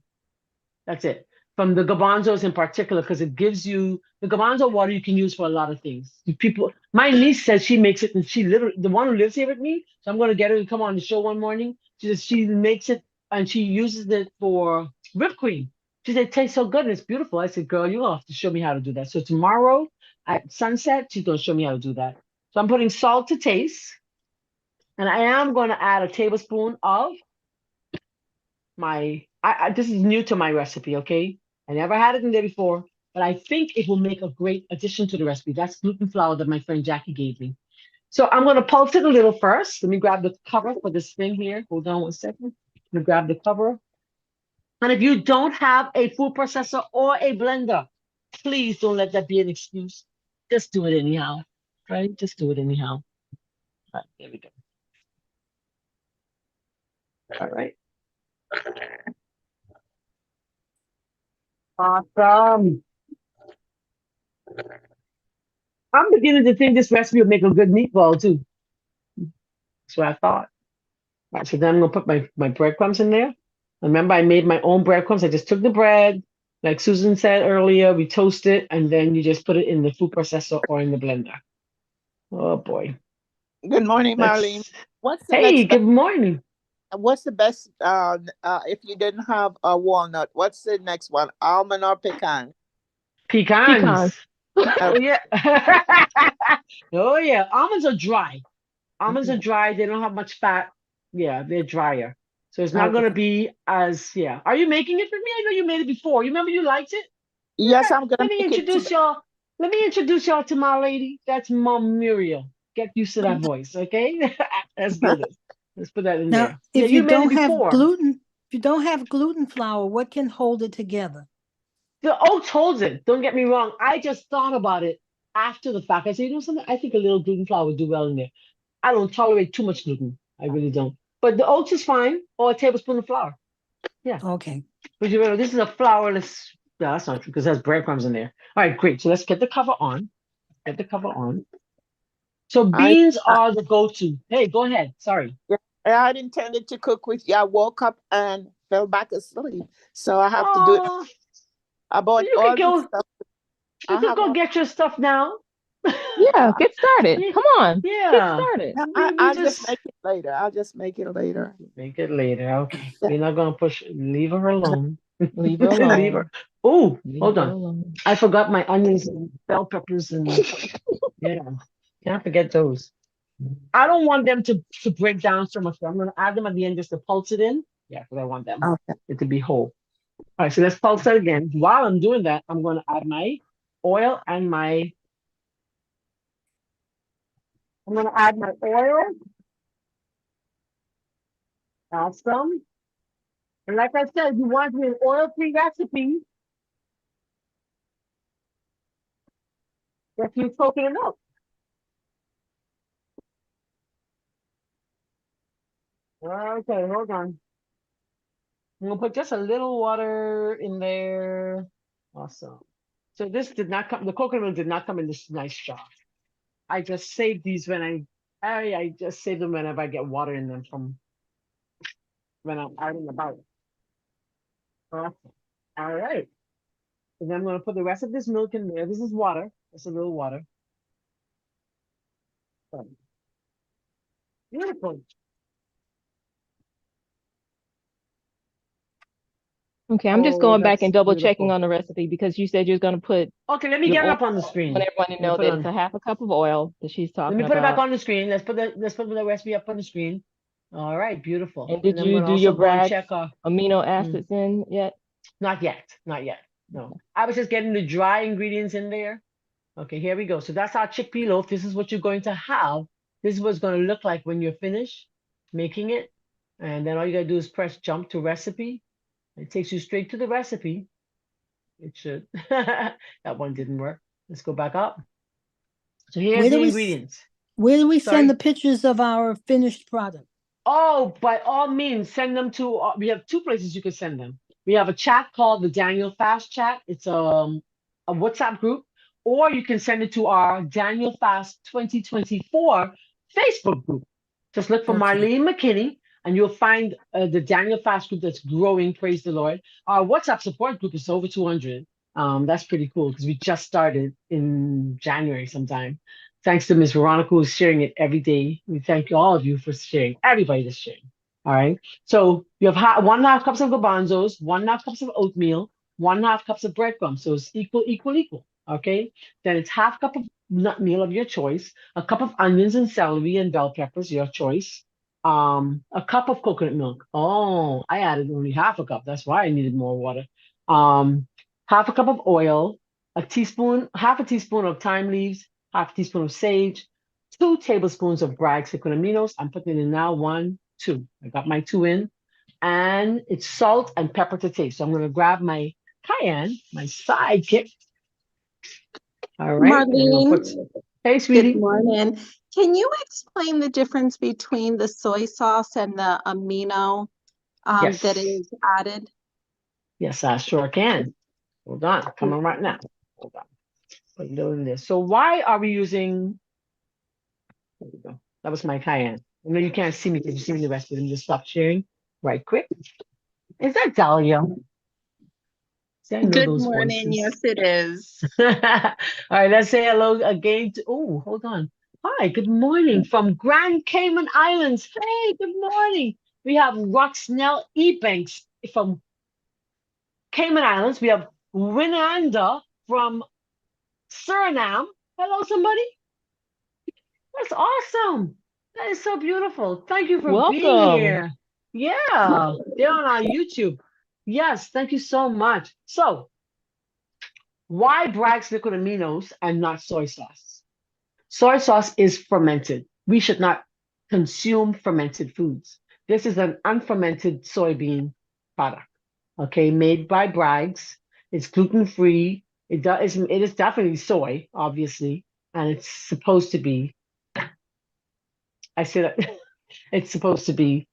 That's it. From the garbanzos in particular, because it gives you the garbanzo water you can use for a lot of things. My niece says she makes it, and she literally, the one who lives here with me, so I'm going to get her to come on the show one morning. She makes it and she uses it for whipped cream. She said it tastes so good and it's beautiful. I said, girl, you'll have to show me how to do that. So tomorrow at sunset, she's going to show me how to do that. So I'm putting salt to taste, and I am going to add a tablespoon of this is new to my recipe, okay? I never had it in there before, but I think it will make a great addition to the recipe. That's gluten flour that my friend Jackie gave me. So I'm going to pulse it a little first. Let me grab the cover for this thing here. Hold on one second. Let me grab the cover. And if you don't have a food processor or a blender, please don't let that be an excuse. Just do it anyhow, right? Just do it anyhow. All right, there we go. All right. Awesome. I'm beginning to think this recipe will make a good meatball too. That's what I thought. All right, so then I'm gonna put my breadcrumbs in there. Remember, I made my own breadcrumbs. I just took the bread, like Susan said earlier, we toast it, and then you just put it in the food processor or in the blender. Oh boy. Good morning, Marlene. Let's What's the Hey, next best? good morning. What's the best? If you didn't have a walnut, what's the next one? Almond or pecan? Pecans. Pecans. Uh, Oh yeah. Oh yeah. Almonds are dry. Almonds are mhm. dry. They don't have much fat. Yeah, they're drier. So it's not Okay. gonna be as yeah. Are you making it for me? I know you made it before. You remember you liked it? Yes, Yeah. I'm gonna Let me make it introduce today. y'all. Let me introduce y'all to my lady. That's Mom Muriel. Get used to that voice, okay? Let's do this. Let's put that in Now, there. Yeah, you made it before. if you don't have gluten flour, what can hold it together? The oats holds it. Don't get me wrong. I just thought about it after the fact. I said, you know something? I think a little gluten flour would do well in there. I don't tolerate too much gluten. I really don't. But the oats is fine, or a tablespoon of flour. Yeah. Okay. But you remember, this is a flourless. No, that's not true because it has breadcrumbs in there. All right, great. So let's get the cover on. Get the cover on. So I beans uh, are the go-to. Hey, go ahead. Sorry. yeah. I had intended to cook with you. I woke up and fell back asleep. So I have to do it. Oh, I bought you all could this go. stuff. You I could have go all. get your stuff now. Yeah, get started. Come on, get Yeah. started. We I'll just just make it later. I'll just make it later. make it later. Okay. Yeah. We're not gonna push. Leave her alone. Leave her Leave her. alone. Oh, Leave hold her on. alone. I forgot my onions and bell peppers and yeah. Can't forget those. I don't want them to break down so much. So I'm gonna add them at the end just to pulse it in. Yeah, because I want them Okay. it to be whole. All right, so let's pulse it again. While I'm doing that, I'm gonna add my oil and my I'm gonna add my oil, add some. And like I said, you want me an oil-free recipe, just use coconut milk. Okay, hold on. I'm gonna put just a little water in there. Awesome. So this did not come, the coconut milk did not come in this nice jar. I just saved these when I just save them whenever I get water in them from when I'm out and about. Awesome. All right. And then I'm gonna put the rest of this milk in there. This is water. Just a little water. Beautiful. Okay, I'm just Oh, going back and that's double checking beautiful. on the recipe because you said you're going to put Okay, let me your get it oil. up on the I want screen. everyone to Let me know put it that it's on. a half a cup of oil that she's Let talking me put it back about. on the screen. Let's put the recipe up on the screen. All right, beautiful. And And did I'm you gonna do your also go and Bragg's check amino mm, acids in yet? not yet, not yet. No. I was just getting the dry ingredients in there. Okay, here we go. So that's our chickpea loaf. This is what you're going to have. This is what it's going to look like when you're finished making it. And then all you gotta do is press jump to recipe. It takes you straight to the recipe. It should. That one didn't work. Let's go back up. So here's Where do the we ingredients. where do we send the Sorry. pictures of our finished product? Oh, by all means, send them to. We have two places you can send them. We have a chat called the Daniel Fast Chat. It's a WhatsApp group, or you can send it to our Daniel Fast 2024 Facebook group. Just look for Okay. Marlene McKinney, and you'll find the Daniel Fast group that's growing. Praise the Lord. Our WhatsApp support group is over 200. That's pretty cool because we just started in January sometime. Thanks to Miss Veronica who's sharing it every day. We thank all of you for sharing. Everybody that's sharing. All right. So you have 1.5 cups of garbanzos, 1.5 cups of oatmeal, 1.5 cups of breadcrumbs. So it's equal, equal, equal. Okay. Then it's half cup of nut meal of your choice, a cup of onions and celery and bell peppers, your choice. A cup of coconut milk. Oh, I added only half a cup. That's why I needed more water. Um, half a cup of oil, half a teaspoon of thyme leaves, half a teaspoon of sage, 2 tablespoons of Bragg's liquid aminos. I'm putting in now 1, 2. I got my 2 in. And it's salt and pepper to taste. So I'm going to grab my cayenne, my sidekick. All right. And I'm going to put, Marlene, hey, good sweetie. morning. Can you explain the difference between the soy sauce and the amino that Yes. is added? Yes, I sure can. Hold on. Coming right now. Hold on. Put it in there. So why are we using, there we go. That was my cayenne. I know you can't see me because you see me the rest of them. Just stop sharing right quick. Is that Dahlia? See, I know Good those morning. voices. Yes, it is. All right, let's say hello again to, oh, hold on. Hi, good morning from Grand Cayman Islands. Hey, good morning. We have Roxnell Ebanks from Cayman Islands. We have Winanda from Suriname. Hello, somebody. That's awesome. That is so beautiful. Thank you for being Welcome. here. Yeah, they're on our YouTube. Yes, thank you so much. So, why Bragg's liquid aminos and not soy sauce? Soy sauce is fermented. We should not consume fermented foods. This is an unfermented soybean product, okay, made by Bragg's. It's gluten free. It is definitely soy, obviously, and it's supposed to be. I said it's supposed to be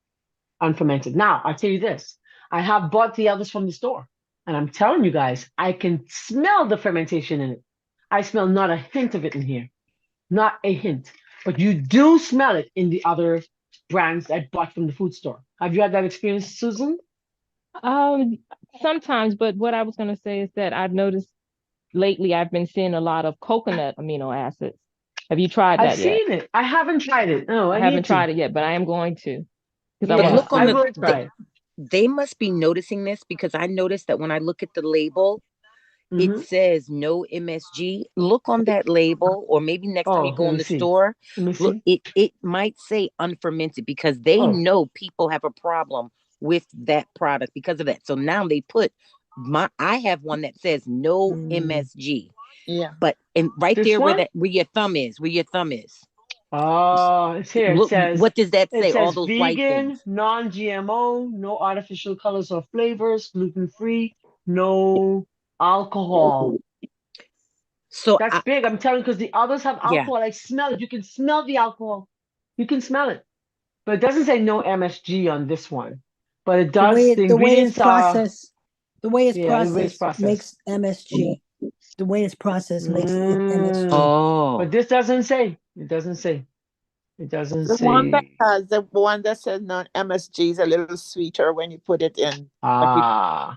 unfermented. Now, I'll tell you this. I have bought the others from the store, and I'm telling you guys, I can smell the fermentation in it. I smell not a hint of it in here. Not a hint. But you do smell it in the other brands I bought from the food store. Have you had that experience, Susan? Um, Sometimes, but what I was gonna say is that I've noticed lately I've been seeing a lot of coconut amino acids. Have you tried I've that yet? seen it. I haven't tried it. No, I I haven't need to. tried it yet, but I am going to because I But want to Yeah, look on I see. will they, try it. they must be noticing this because I noticed that when I look at the label, it Hmm. says no MSG. Look on that label, or maybe next time you Oh, go let in me the see. store, Let me look, see. it might say unfermented because they Oh, know people have a problem with that product because of that. So now they put I have one that says no mm, MSG. Yeah. But and right this there one? where your thumb is, where your thumb is. Oh, it's here. It Look, says what does that it say? All says those white things. vegan, non-GMO, no artificial colors or flavors, gluten-free, no alcohol. So That's big. I'm telling you, because the others have yeah. alcohol. I smell it. You can smell the alcohol. You can smell it. But it doesn't say no MSG on this one. But it does. The The way it's ingredients are, processed, the way it's yeah, the way it's processed processed. makes MSG. The way it's processed makes it Mm, MSG. but Oh. this doesn't say. It doesn't say. It doesn't say. The one that says non MSG is a little sweeter when you put it in. Ah,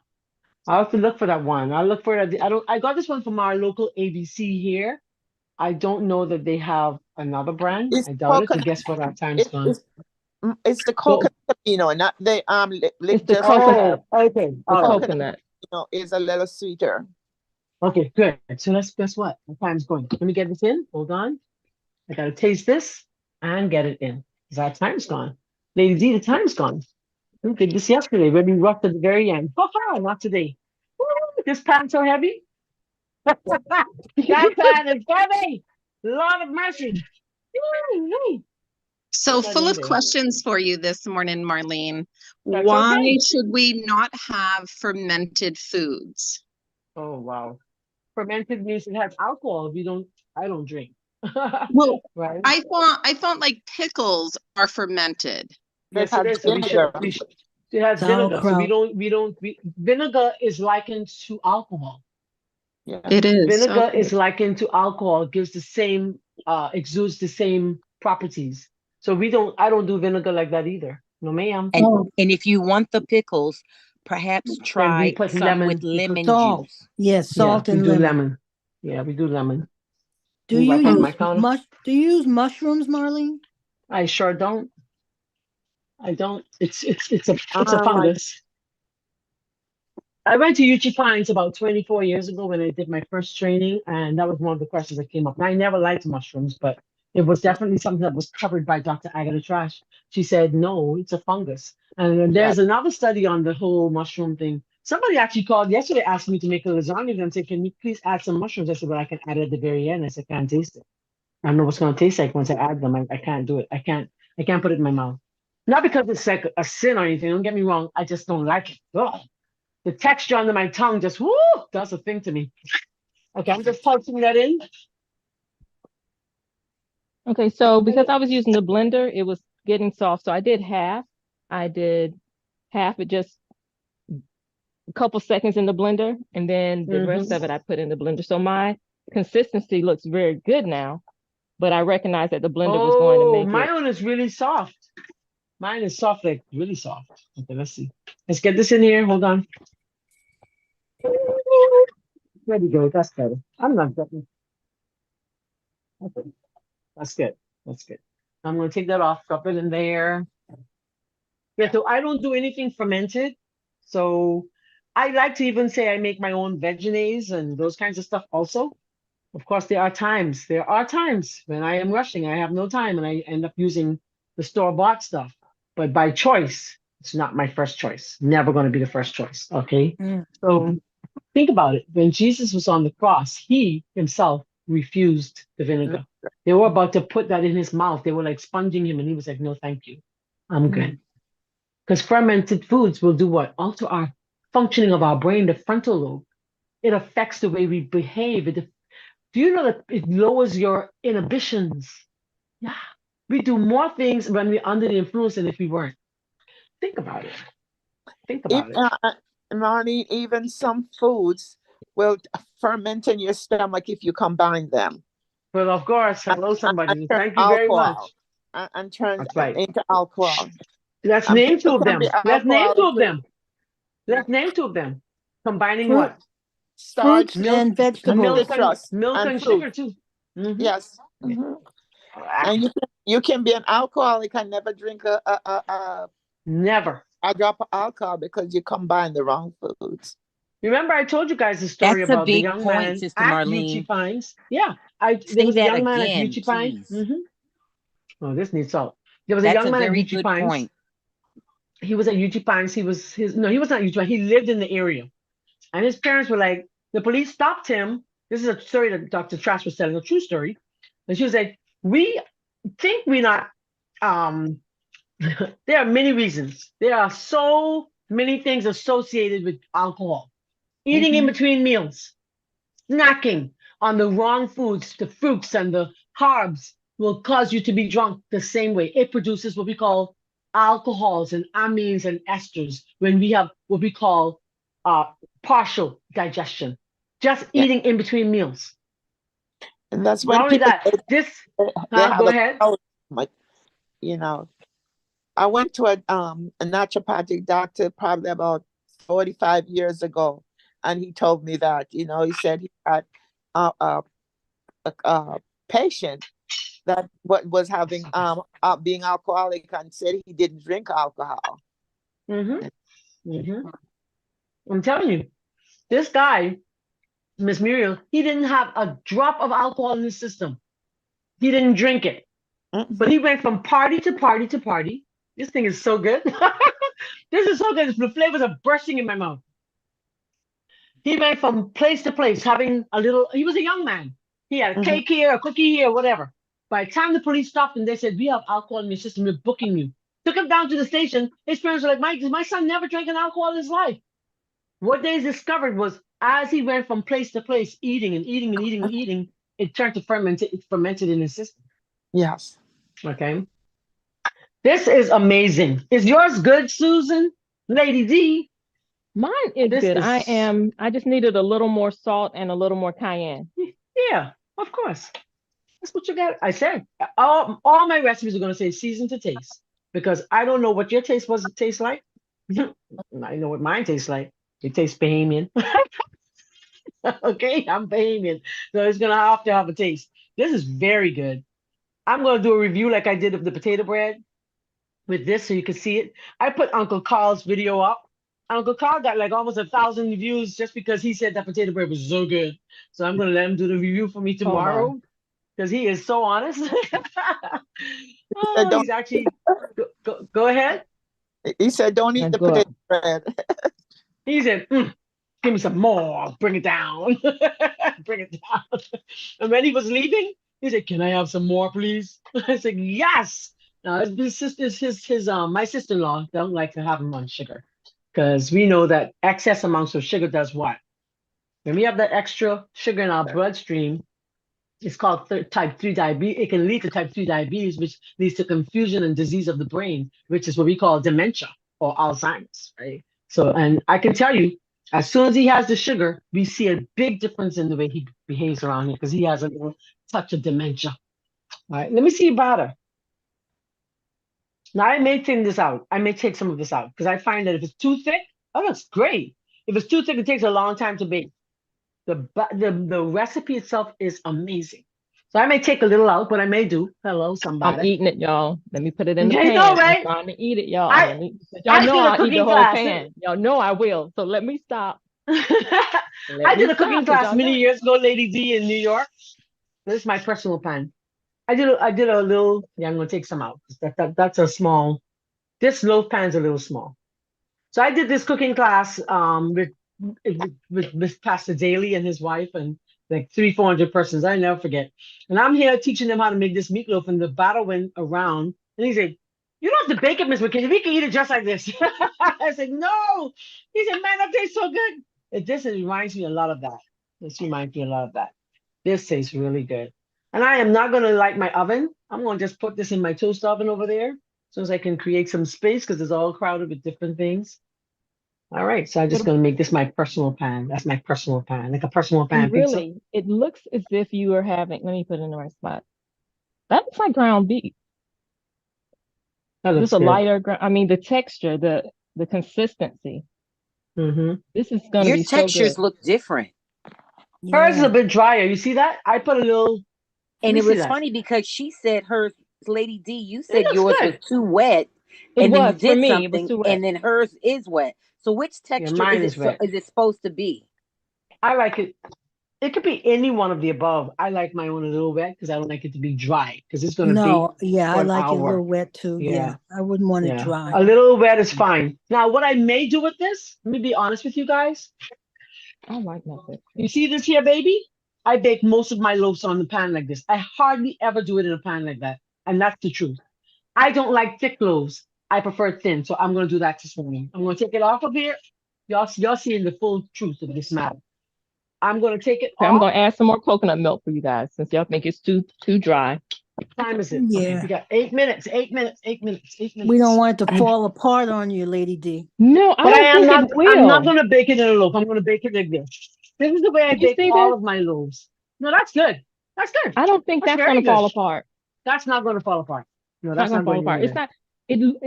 I'll have to look for that one. I'll look for it. I don't. I got this one from our local ABC here. I don't know that they have another brand. It's I doubt it. But coconut. guess what? Our time's gone. It's the Go. coconut, not the It's the just coconut, Oh, okay. the All right. coconut. coconut. Is a little sweeter. Okay, good. So let's guess what? The time's going. Let me get this in. Hold on. I gotta taste this and get it in. Because our time's gone. Lady D, the time's gone. We did this yesterday when we rushed at the very end. Ha ha, not today. Woo, this pan so heavy. That pan is heavy. Lord of mercy. Woo, woo. So Put that full in of there. questions for you this morning, Marlene. That's Why okay. should we not have fermented foods? Oh wow. Fermented means it has alcohol. We don't I don't drink. Well, Right? I thought like pickles are fermented. It Yes, it has is. So vinegar. we should it has vinegar. So Sauerkraut. vinegar is likened to alcohol. Yeah. It is. Vinegar Okay. is likened to alcohol, gives the same exudes the same properties. So I don't do vinegar like that either. No ma'am. And Oh, and if you want the pickles, perhaps Then we try put some with lemon. We put lemon Salt. juice. Yes, yeah, salt we and do lemon. lemon. Yeah, we do lemon. Do Move you up off my use counter. do you use mushrooms, Marlene? I sure don't. I don't. It's a I fungus. I went to UT Pines about 24 years ago when I did my first training, and that was one of the questions that came up. And I never liked mushrooms, but it was definitely something that was covered by Dr. Agatha Trash. She said, no, it's a fungus. And then yeah. there's another study on the whole mushroom thing. Somebody actually called yesterday, asked me to make a lasagna and said, can you please add some mushrooms? I said, but I can add it at the very end. I said, I can't taste it. I don't know what's going to taste like once I add them. I can't do it. I can't put it in my mouth. Not because it's like a sin or anything. Don't get me wrong. I just don't like it. Ugh. The texture under my tongue just whoo does a thing to me. Okay, I'm just pulsing that in. Okay, so because I was using the blender, it was getting soft. So I did half. I did half it just a couple seconds in the blender, and then the rest Hmm. of it I put in the blender. So my consistency looks very good now, but I recognize that the blender was going to Oh, make my it. one is really soft. Mine is soft, like really soft. Okay, let's see. Let's get this in here. Hold on. There we go. That's better. I'm not getting. Okay, that's good. That's good. I'm gonna take that off. Drop it in there. Yeah. So I don't do anything fermented. So I like to even say I make my own veggies and those kinds of stuff also. Of course, there are times when I am rushing, I have no time, and I end up using the store-bought stuff. But by choice, it's not my first choice. Never going to be the first choice. Okay. Mm. So think about it. When Jesus was on the cross, he himself refused the vinegar. They were about to put that in his mouth. They were like sponging him, and he was like, no, thank you. I'm good. Because fermented foods will do what? Alter our functioning of our brain, the frontal lobe. It affects the way we behave. Do you know that it lowers your inhibitions? Yeah. We do more things when we're under the influence than if we weren't. Think about it. Think If about it. Marnie, even some foods will ferment in your stomach if you combine them. Well, of course. And, Hello, and somebody. turn Thank you very alcohol. much. and turns That's right. into alcohol. Let's And name two people of can them. be Let's name two alcoholic of with them. Let's name two of them. Combining Fruit, what? starch, fruits Milk, and vegetables. milk and and fruit. sugar too. Mhm. Yes. Yeah. Mhm. And you can be an alcoholic and never drink Never. a drop of alcohol because you combine the wrong foods. Remember, I told you guys the story That's a about the big young point, man Sister at Beauty Marlene. Pines. Yeah, there Say was a that young man at again, Beauty Pines. please. Oh, this needs salt. There was a That's young a man at very Beauty good Pines. point. He was at Beauty Pines. He was his no, he was not at Beauty Pines. He lived in the area, and his parents were like, the police stopped him. This is a story that Dr. Trash was telling, a true story. And she was like, we think we're not. Um, there are many reasons. There are so many things associated with alcohol. Eating in Hmm. between meals, snacking on the wrong foods, the fruits and the carbs will cause you to be drunk the same way. It produces what we call alcohols and amines and esters when we have what we call uh, partial digestion, just Yeah. eating in between meals. And that's Not when only people that, this, they have go a ahead. like, you know. I went to a naturopathic doctor probably about 45 years ago, and he told me that, he said he had a, a, a patient that was having being alcoholic and said he didn't drink alcohol. Mm-hmm. Mm-hmm. I'm telling you, this guy, Miss Muriel, he didn't have a drop of alcohol in his system. He didn't drink it. But Mhm. he went from party to party to party. This thing is so good. This is so good. The flavors are bursting in my mouth. He went from place to place, having a little. He was a young man. He had a Mhm. cake here, a cookie here, whatever. By the time the police stopped him, they said, "We have alcohol in your system. We're booking you." Took him down to the station. His parents were like, My son never drank an alcohol in his life." What they discovered was as he went from place to place, eating and eating and eating and eating, it turned to it fermented in his system. Yes. Okay. This is amazing. Is yours good, Susan? Lady D? Mine is This good. is, I just needed a little more salt and a little more cayenne. yeah, of course. That's what you got. I said all my recipes are going to say season to taste because I don't know what your taste was. It tastes like. I know what mine tastes like. It tastes Bahamian. Okay, I'm Bahamian, so it's gonna have to have a taste. This is very good. I'm gonna do a review like I did of the potato bread with this so you can see it. I put Uncle Carl's video up. Uncle Carl got like almost 1,000 views just because he said that potato bread was so good. So I'm gonna let him do the review for me Hold on. tomorrow because he is so honest. He said, Oh, don't, he's actually go ahead. he said, don't Now eat the good. potato bread. He said, give me some more, bring it down. Bring it down. And when he was leaving, he said, can I have some more, please? I said, yes. Now his sisters, my sister-in-law don't like to have him on sugar because we know that excess amounts of sugar does what? When we have that extra sugar in our bloodstream, it's called type 3 diabetes. It can lead to type 3 diabetes, which leads to confusion and disease of the brain, which is what we call dementia or Alzheimer's, right? So, and I can tell you, as soon as he has the sugar, we see a big difference in the way he behaves around here because he has a little touch of dementia. All right, let me see your batter. Now, I may thin this out. I may take some of this out because I find that if it's too thick, oh, that's great. If it's too thick, it takes a long time to bake. The recipe itself is amazing. So I may take a little out, but I may do. Hello, I'm somebody. eating it, y'all. Let me put it in the Okay, no, pan. I'm right? trying to eat it, y'all. I Let me. Y'all I know did a I'll eat the cooking whole class. pan. Y'all know I will. So let me stop. I Let did me a cooking stop, cause class y'all many know. years ago, Lady D in New York. This is my personal pan. I did a little. Yeah, I'm gonna take some out. That's a small. This loaf pan's a little small. So I did this cooking class with Pastor Daly and his wife and like 300-400 persons. I never forget. And I'm here teaching them how to make this meatloaf, and the battle went around. And he said, "You don't have to bake it, Miss McKinney. We can eat it just like this." I said, "No." He said, "Man, that tastes so good." It reminds me a lot of that. This reminds me a lot of that. This tastes really good. And I am not going to light my oven. I'm going to just put this in my toast oven over there so as I can create some space because it's all crowded with different things. All right, so I'm What just going to make this my personal pan. That's my personal pan, like a personal pan And pizza. really, it looks as if you are having. Let me put it in the right spot. That looks like ground beef. That looks Just a good. lighter, I mean, the texture, the consistency. Mm-hmm. This is going to Your be so good. textures look different. Hers is Yeah. a bit drier. You see that? I put a little. Let And me it see was that. funny because she said hers, Lady D, you It said looks yours was good. too wet, It and then you was for did me. It was something, too wet. and then hers is wet. So which Yeah, texture mine is is it? So wet. is it supposed to be? I like it. It could be any one of the above. I like my own a little wet because I don't like it to be dry because it's gonna bake No, yeah, for I an like it a hour. little wet too. Yeah, Yeah, I wouldn't want it yeah. dry. A little wet is fine. Now, what I may do with this, let me be honest with you guys. I like my texture. You see this here, baby? I bake most of my loaves on the pan like this. I hardly ever do it in a pan like that. And that's the truth. I don't like thick loaves. I prefer thin. So I'm gonna do that this morning. I'm gonna take it off of here. Y'all seeing the full truth of this matter. I'm gonna take it Okay, I'm off. going to add some more coconut milk for you guys since y'all think it's too dry. What time is it? Okay, we Yeah, got 8 minutes, 8 minutes, 8 minutes, eight we don't minutes. want it to fall apart on you, Lady D. No, I But I don't am think it not, I'm not will. gonna bake it in a loaf. I'm gonna bake it like this. This is the way I You bake see all this? of my loaves. No, that's good. That's good. I don't think That's that's going very to fall good. apart. That's not gonna fall apart. No, It's not that's going to not fall going apart. It's anywhere.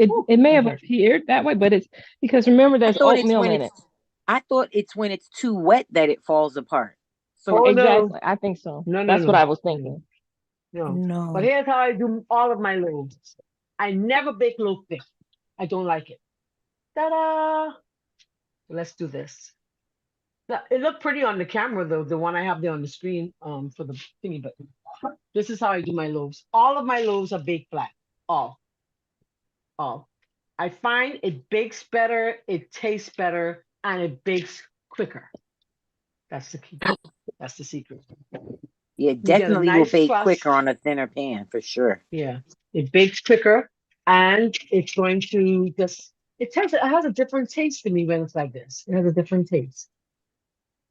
not. It may That have hurt. appeared that way, but it's because remember I there's thought it's oatmeal when in it. I thought it's when it's too wet that it falls apart. So Oh no, Exactly. I think so. no, no, That's what I no, was no, thinking. no. But No. here's how I do all of my loaves. I never bake loaf thick. I don't like it. Ta-da! Let's do this. Now, it looked pretty on the camera though, the one I have there on the screen for the thingy, but this is how I do my loaves. All of my loaves are baked flat. All, all. I find it bakes better, it tastes better, and it bakes quicker. That's the key. That's the secret. yeah, You get a definitely will nice bake quicker crust. on a thinner pan for sure. Yeah, it bakes quicker, and it's going to just it has a different taste to me when it's like this. It has a different taste.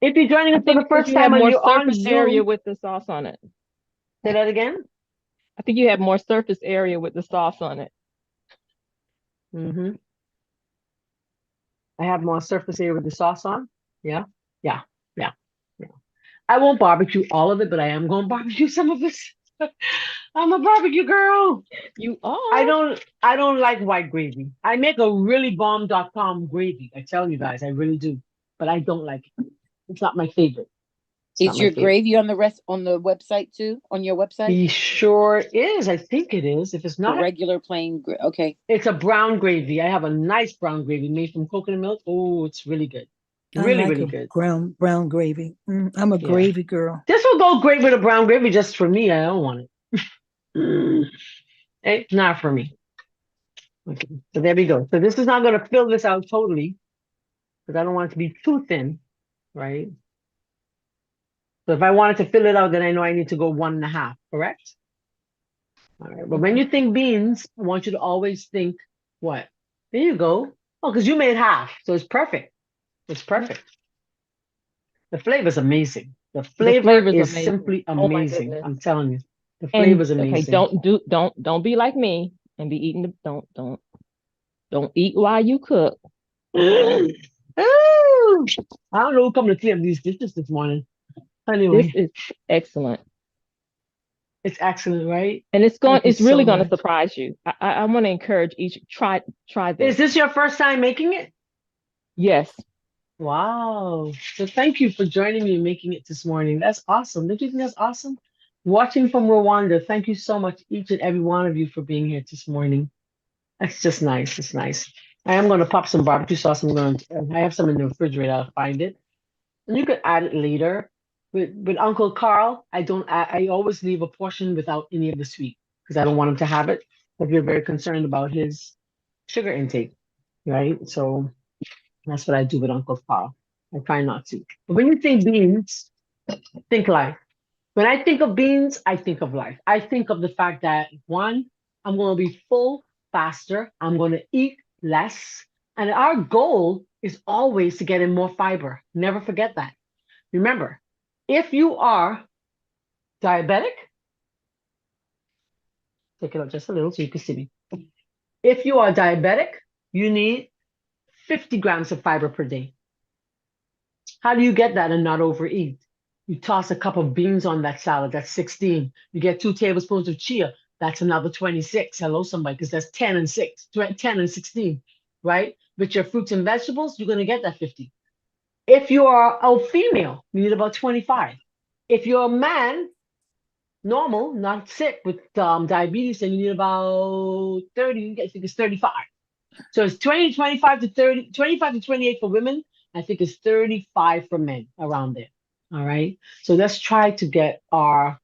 If you're joining I us for think the because first you have time and more you're on surface area Zoom, with the sauce on it. say that again. I think you have more surface area with the sauce on it. Hmm. I have more surface area with the sauce on. Yeah, yeah, yeah, yeah. I won't barbecue all of it, but I am going to barbecue some of this. I'm a barbecue girl. You I are. don't I don't like white gravy. I make a really bomb.com gravy. I tell you guys, I really do. But I don't like it. It's not my favorite. It's not Is my your favorite. gravy on the rest on the website too? On your website? He sure is. I think it is. If it's The not, regular plain okay. it's a brown gravy. I have a nice brown gravy made from coconut milk. Oh, it's really good. I Really, like really a good. brown gravy. I'm a Yeah. gravy girl. This will go great with a brown gravy just for me. I don't want it. It's not for me. Okay. So there we go. So this is not going to fill this out totally because I don't want it to be too thin, right? So if I wanted to fill it out, then I know I need to go 1.5, correct? All right. But when you think beans, I want you to always think what? There you go. Oh, because you made half. So it's perfect. It's perfect. The flavor is amazing. The The flavor flavor is is amazing. simply Oh my amazing. goodness. I'm telling you. The flavor And is okay, amazing. don't be like me and be eating the don't eat while you cook. Ooh. I don't know who come to clean up these dishes this morning. This Anyway, is excellent. it's excellent, right? And Thank you it's so really gonna much. surprise you. I want to encourage each try Is this. this your first time making it? Yes. Wow. So thank you for joining me and making it this morning. That's awesome. Don't you think that's awesome? Watching from Rwanda, thank you so much, each and every one of you, for being here this morning. That's just nice. It's nice. I am going to pop some barbecue sauce. I have some in the refrigerator. I'll find it. And you could add it later. With Uncle Carl, I always leave a portion without any of the sweet because I don't want him to have it. But we're very concerned about his sugar intake, right? So that's what I do with Uncle Carl. I try not to. But when you think beans, think life. When I think of beans, I think of life. I think of the fact that one, I'm going to be full faster. I'm going to eat less. And our goal is always to get in more fiber. Never forget that. Remember, if you are diabetic, take it up just a little so you can see me. If you are diabetic, you need 50 grams of fiber per day. How do you get that and not overeat? You toss a cup of beans on that salad, that's 16. You get 2 tablespoons of chia, that's another 26. Hello, somebody, because that's 10 and 6, 10 and 16, right? With your fruits and vegetables, you're going to get that 50. If you are a female, you need about 25. If you're a man, normal, not sick with diabetes, then you need about 30. I think it's 35. So it's 20, 25 to 30, 25 to 28 for women. I think it's 35 for men, around there. All right. So let's try to get our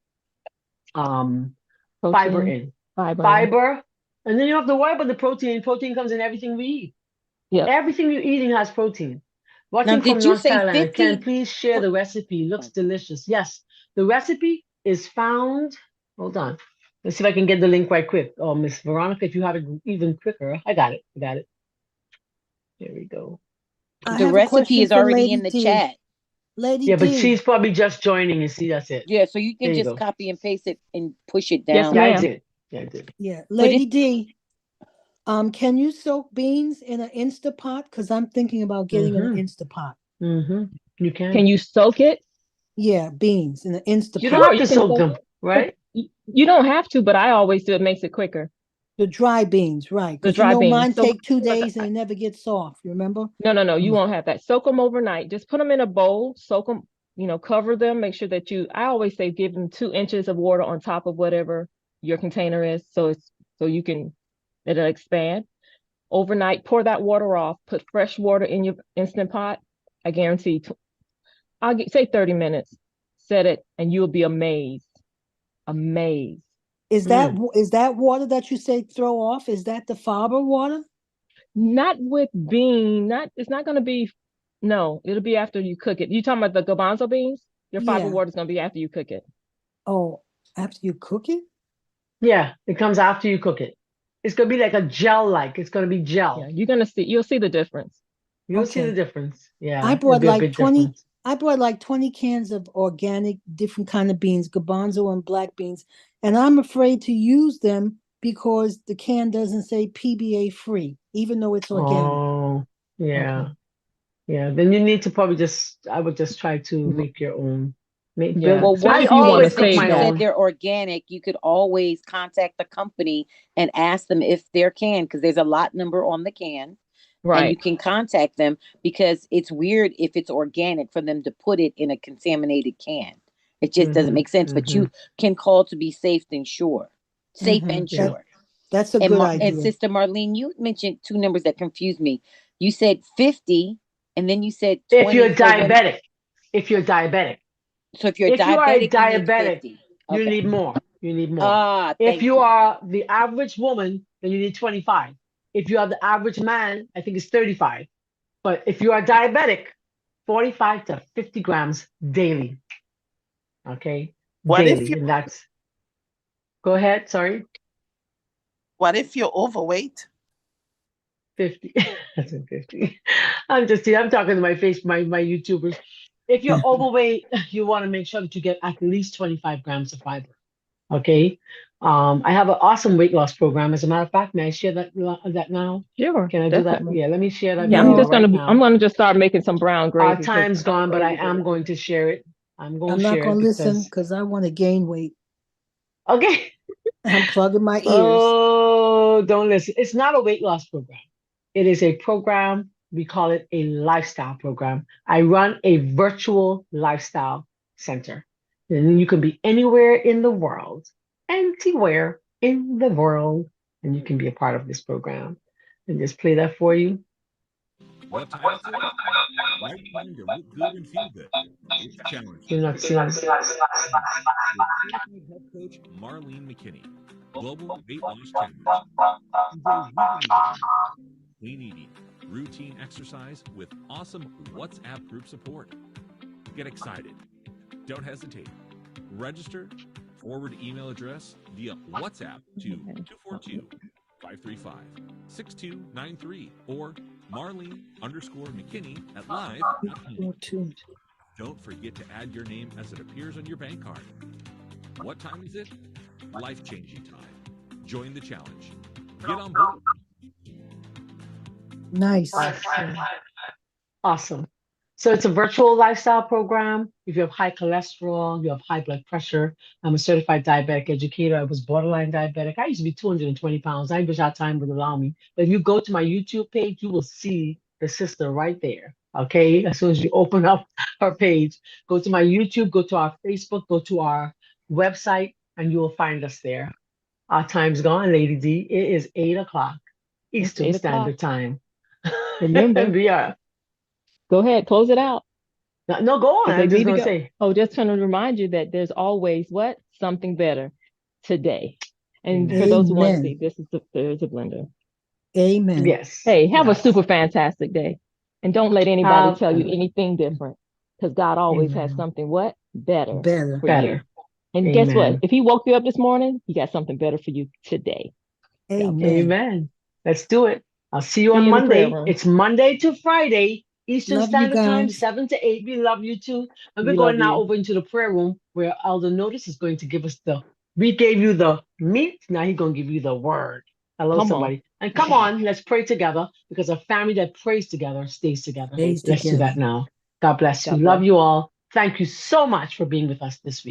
fiber Protein, in. fiber. Fiber. And then you don't have to worry about the protein. Protein comes in everything we eat. Yep. Everything you're eating has protein. Now, Watching from did you North say Carolina. Can 50? please share the recipe? Looks delicious. Yes. The recipe is found. Hold on. Let's see if I can get the link right quick. Oh, Miss Veronica, if you have it even quicker. I got it. I got it. There we go. I The have a recipe question is for already Lady in the D. chat. Lady Yeah, but D, she's probably just joining. You see, that's it. Yeah, so you There can you just go. copy and paste it and push it Yes, down. yeah, I ma'am. did. Yeah, I did. yeah, But Lady if D, can you soak beans in an Instapot? Because I'm thinking about getting an Instapot. Mm-hmm. You can. Can you soak it? Yeah, beans in an Instapot. You don't Sure, have you to can soak soak them, it. right? You don't have to, but I always do. It makes it quicker. The dry beans, right? The Because you dry know beans. mine So take 2 days and they never get soft. You remember? no, you Mm. won't have that. Soak them overnight. Just put them in a bowl, soak them, cover them. Make sure that I always say give them 2 inches of water on top of whatever your container is. So it'll expand. Overnight, pour that water off, put fresh water in your Instant Pot. I guarantee, say 30 minutes, set it, and you'll be amazed. Amazed. Is that water that you say throw off? Is that the fiber water? Not with bean, it's not going to be, no, it'll be after you cook it. You talking about the garbanzo beans? Your fiber Yeah. water is going to be after you cook it. Oh, after you cook it? Yeah, it comes after you cook it. It's gonna be like a gel-like. It's gonna be gel. Yeah, you'll see the difference. You'll see the Okay. difference. Yeah, I it'll brought be a like big 20, difference. I brought like 20 cans of organic, different kind of beans, garbanzo and black beans. And I'm afraid to use them because the can doesn't say PBA free, even though it's organic. Oh, yeah. Okay. Yeah. Then you need to probably I would just try to Mhm. make your own. Yeah, Well, especially I if you want to always since cook save you my that. said own. they're organic, you could always contact the company and ask them if they're can, because there's a lot number on the can. And you Right. can contact them because it's weird if it's organic for them to put it in a contaminated can. It just doesn't make sense. But you can call to be safe and sure. Safe and Yeah. sure. That's a And good and idea. Sister Marlene, you mentioned two numbers that confused me. You said 50, and then you said If 20 you're for women. diabetic, if you're diabetic, So if you're if you are a diabetic, you need diabetic, 50. you Okay. need more. You need more. Ah, If thank you you. are the average woman, then you need 25. If you are the average man, I think it's 35. But if you are diabetic, 45 to 50 grams daily. Okay. What if Daily. you And that's, go ahead. Sorry. what if you're overweight? 50. That's a 50. I'm talking to my YouTubers. If you're overweight, you want to make sure that you get at least 25 grams of fiber. Okay. I have an awesome weight loss program. As a matter of fact, may I share that now? Sure. Can I do that? Definitely. Yeah, let me share that Yeah, video right I'm now. gonna just start making some brown Our gravy. time's gone, but I am going to share it. I'm going I'm to not share going it to listen because, because I want to gain weight. okay. I'm plugging my ears. Oh, don't listen. It's not a weight loss program. It is a program. We call it a lifestyle program. I run a virtual lifestyle center. And you can be anywhere in the world, anywhere in the world, and you can be a part of this program. And just play that for you. What time is it? Right time to look good and feel good. It's challenge. You're not seeing With certified health coach Marlene McKinney, global weight loss challenge. Enjoy weekly clean eating, routine exercise with awesome WhatsApp group support. Get excited. Don't hesitate. Register, forward email address via WhatsApp to 242-535-6293 or Marlene_McKinney at live.com. Don't forget to add your name as it appears on your bank card. What time is it? Life-changing time. Join the challenge. Get on board. Nice. Awesome. So it's a virtual lifestyle program. If you have high cholesterol, you have high blood pressure. I'm a certified diabetic educator. I was borderline diabetic. I used to be 220 pounds. I wish our time would allow me. But if you go to my YouTube page, you will see the sister right there. Okay. As soon as you open up her page, go to my YouTube, go to our Facebook, go to our website, and you will find us there. Our time's gone, Lady D. It is 8 o'clock It's Eastern 8 o'clock. Standard Time. Remember, We are. go ahead, close it out. No, go on. Because they I'm just need to going to go. say. Oh, just trying to remind you that there's always what? Something better today. And for Amen. those who want to see, Amen. there's a blender. Amen. Yes. Hey, have a Yes. super fantastic day. And don't let anybody tell you anything different. Because God always has Amen. something what? Better Better. for you. Better. And guess what? Amen. If he woke you up this morning, he got something better for you today. God bless. Amen. Amen. Let's do it. I'll see you See on you in the prayer Monday. room. It's Monday to Friday, Eastern Love you Standard Time, guys. 7 to 8. We love you too. And we're We going love now you. over into the prayer room where Elder Notice is going to give us we gave you the meat. Now he's going to give you the word. Hello, Come on. somebody. And come on, let's pray together because a family that prays together stays together. Stays Let's do together. that now. God bless you. God Love bless. you all. Thank you so much for being with us this week.